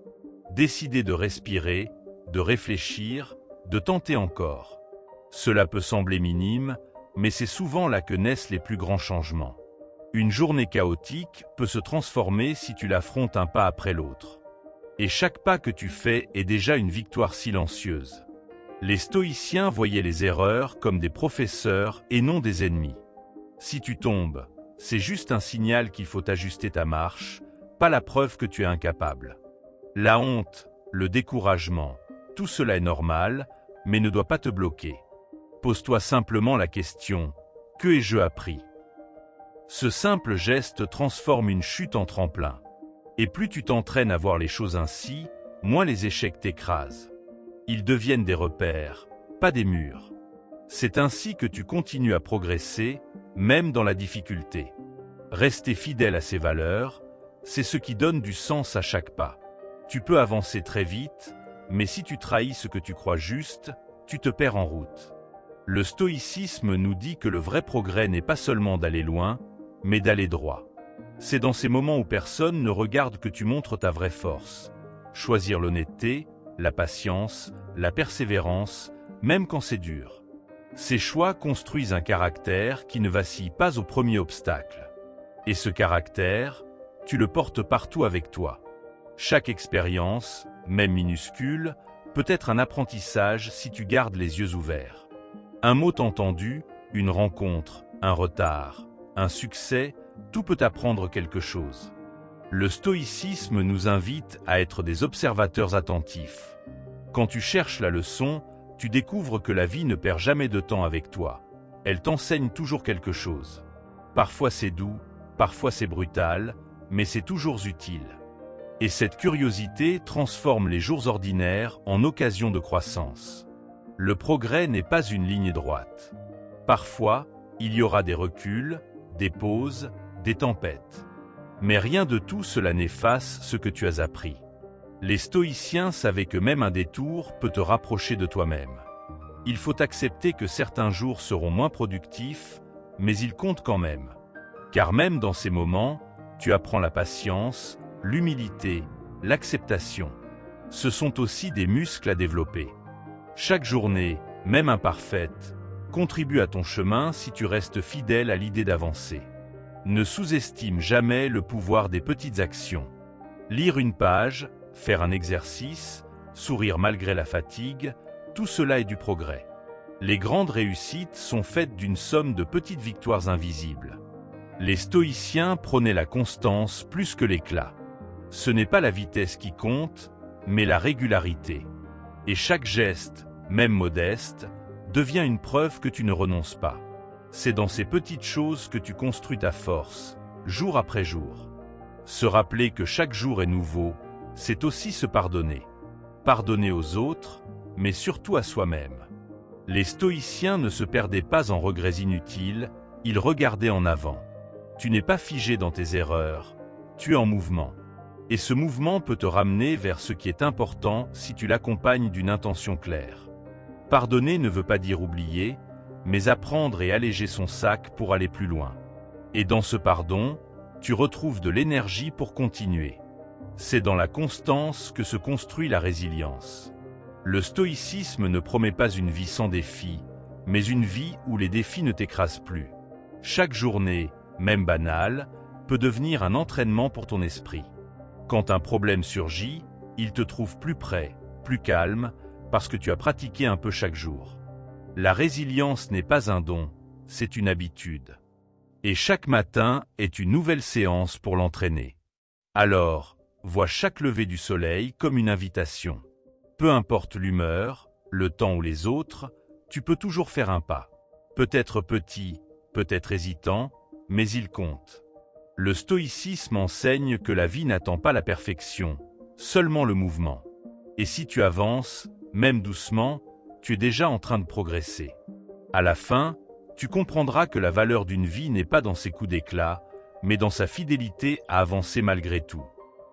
Décider de respirer, de réfléchir, de tenter encore. Cela peut sembler minime, mais c'est souvent là que naissent les plus grands changements. Une journée chaotique peut se transformer si tu l'affrontes un pas après l'autre. Et chaque pas que tu fais est déjà une victoire silencieuse. Les stoïciens voyaient les erreurs comme des professeurs et non des ennemis. Si tu tombes, c'est juste un signal qu'il faut ajuster ta marche, pas la preuve que tu es incapable. La honte, le découragement, tout cela est normal, mais ne doit pas te bloquer. Pose-toi simplement la question « Que ai-je appris ?» Ce simple geste transforme une chute en tremplin. Et plus tu t'entraînes à voir les choses ainsi, moins les échecs t'écrasent. Ils deviennent des repères, pas des murs. C'est ainsi que tu continues à progresser, même dans la difficulté. Rester fidèle à ses valeurs, c'est ce qui donne du sens à chaque pas. Tu peux avancer très vite, mais si tu trahis ce que tu crois juste, tu te perds en route. Le stoïcisme nous dit que le vrai progrès n'est pas seulement d'aller loin, mais d'aller droit. C'est dans ces moments où personne ne regarde que tu montres ta vraie force. Choisir l'honnêteté, la patience, la persévérance, même quand c'est dur. Ces choix construisent un caractère qui ne vacille pas au premier obstacle. Et ce caractère, tu le portes partout avec toi. Chaque expérience, même minuscule, peut être un apprentissage si tu gardes les yeux ouverts. Un mot entendu, une rencontre, un retard, un succès, tout peut apprendre quelque chose. Le stoïcisme nous invite à être des observateurs attentifs. Quand tu cherches la leçon, tu découvres que la vie ne perd jamais de temps avec toi. Elle t'enseigne toujours quelque chose. Parfois c'est doux, parfois c'est brutal, mais c'est toujours utile. Et cette curiosité transforme les jours ordinaires en occasions de croissance. Le progrès n'est pas une ligne droite. Parfois, il y aura des reculs, des pauses, des tempêtes. Mais rien de tout cela n'efface ce que tu as appris. Les stoïciens savaient que même un détour peut te rapprocher de toi-même. Il faut accepter que certains jours seront moins productifs, mais ils comptent quand même. Car même dans ces moments, tu apprends la patience, l'humilité, l'acceptation. Ce sont aussi des muscles à développer. Chaque journée, même imparfaite, contribue à ton chemin si tu restes fidèle à l'idée d'avancer. Ne sous-estime jamais le pouvoir des petites actions. Lire une page, faire un exercice, sourire malgré la fatigue, tout cela est du progrès. Les grandes réussites sont faites d'une somme de petites victoires invisibles. Les stoïciens prônaient la constance plus que l'éclat. Ce n'est pas la vitesse qui compte, mais la régularité. Et chaque geste, même modeste, devient une preuve que tu ne renonces pas. C'est dans ces petites choses que tu construis ta force, jour après jour. Se rappeler que chaque jour est nouveau, c'est aussi se pardonner. Pardonner aux autres, mais surtout à soi-même. Les stoïciens ne se perdaient pas en regrets inutiles, ils regardaient en avant. Tu n'es pas figé dans tes erreurs, tu es en mouvement. Et ce mouvement peut te ramener vers ce qui est important si tu l'accompagnes d'une intention claire. Pardonner ne veut pas dire oublier, mais apprendre et alléger son sac pour aller plus loin. Et dans ce pardon, tu retrouves de l'énergie pour continuer. C'est dans la constance que se construit la résilience. Le stoïcisme ne promet pas une vie sans défis, mais une vie où les défis ne t'écrasent plus. Chaque journée, même banale, peut devenir un entraînement pour ton esprit. Quand un problème surgit, il te trouve plus prêt, plus calme, parce que tu as pratiqué un peu chaque jour. La résilience n'est pas un don, c'est une habitude. Et chaque matin est une nouvelle séance pour l'entraîner. Alors, vois chaque lever du soleil comme une invitation. Peu importe l'humeur, le temps ou les autres, tu peux toujours faire un pas. Peut-être petit, peut-être hésitant, mais il compte. Le stoïcisme enseigne que la vie n'attend pas la perfection, seulement le mouvement. Et si tu avances, même doucement, tu es déjà en train de progresser. À la fin, tu comprendras que la valeur d'une vie n'est pas dans ses coups d'éclat, mais dans sa fidélité à avancer malgré tout.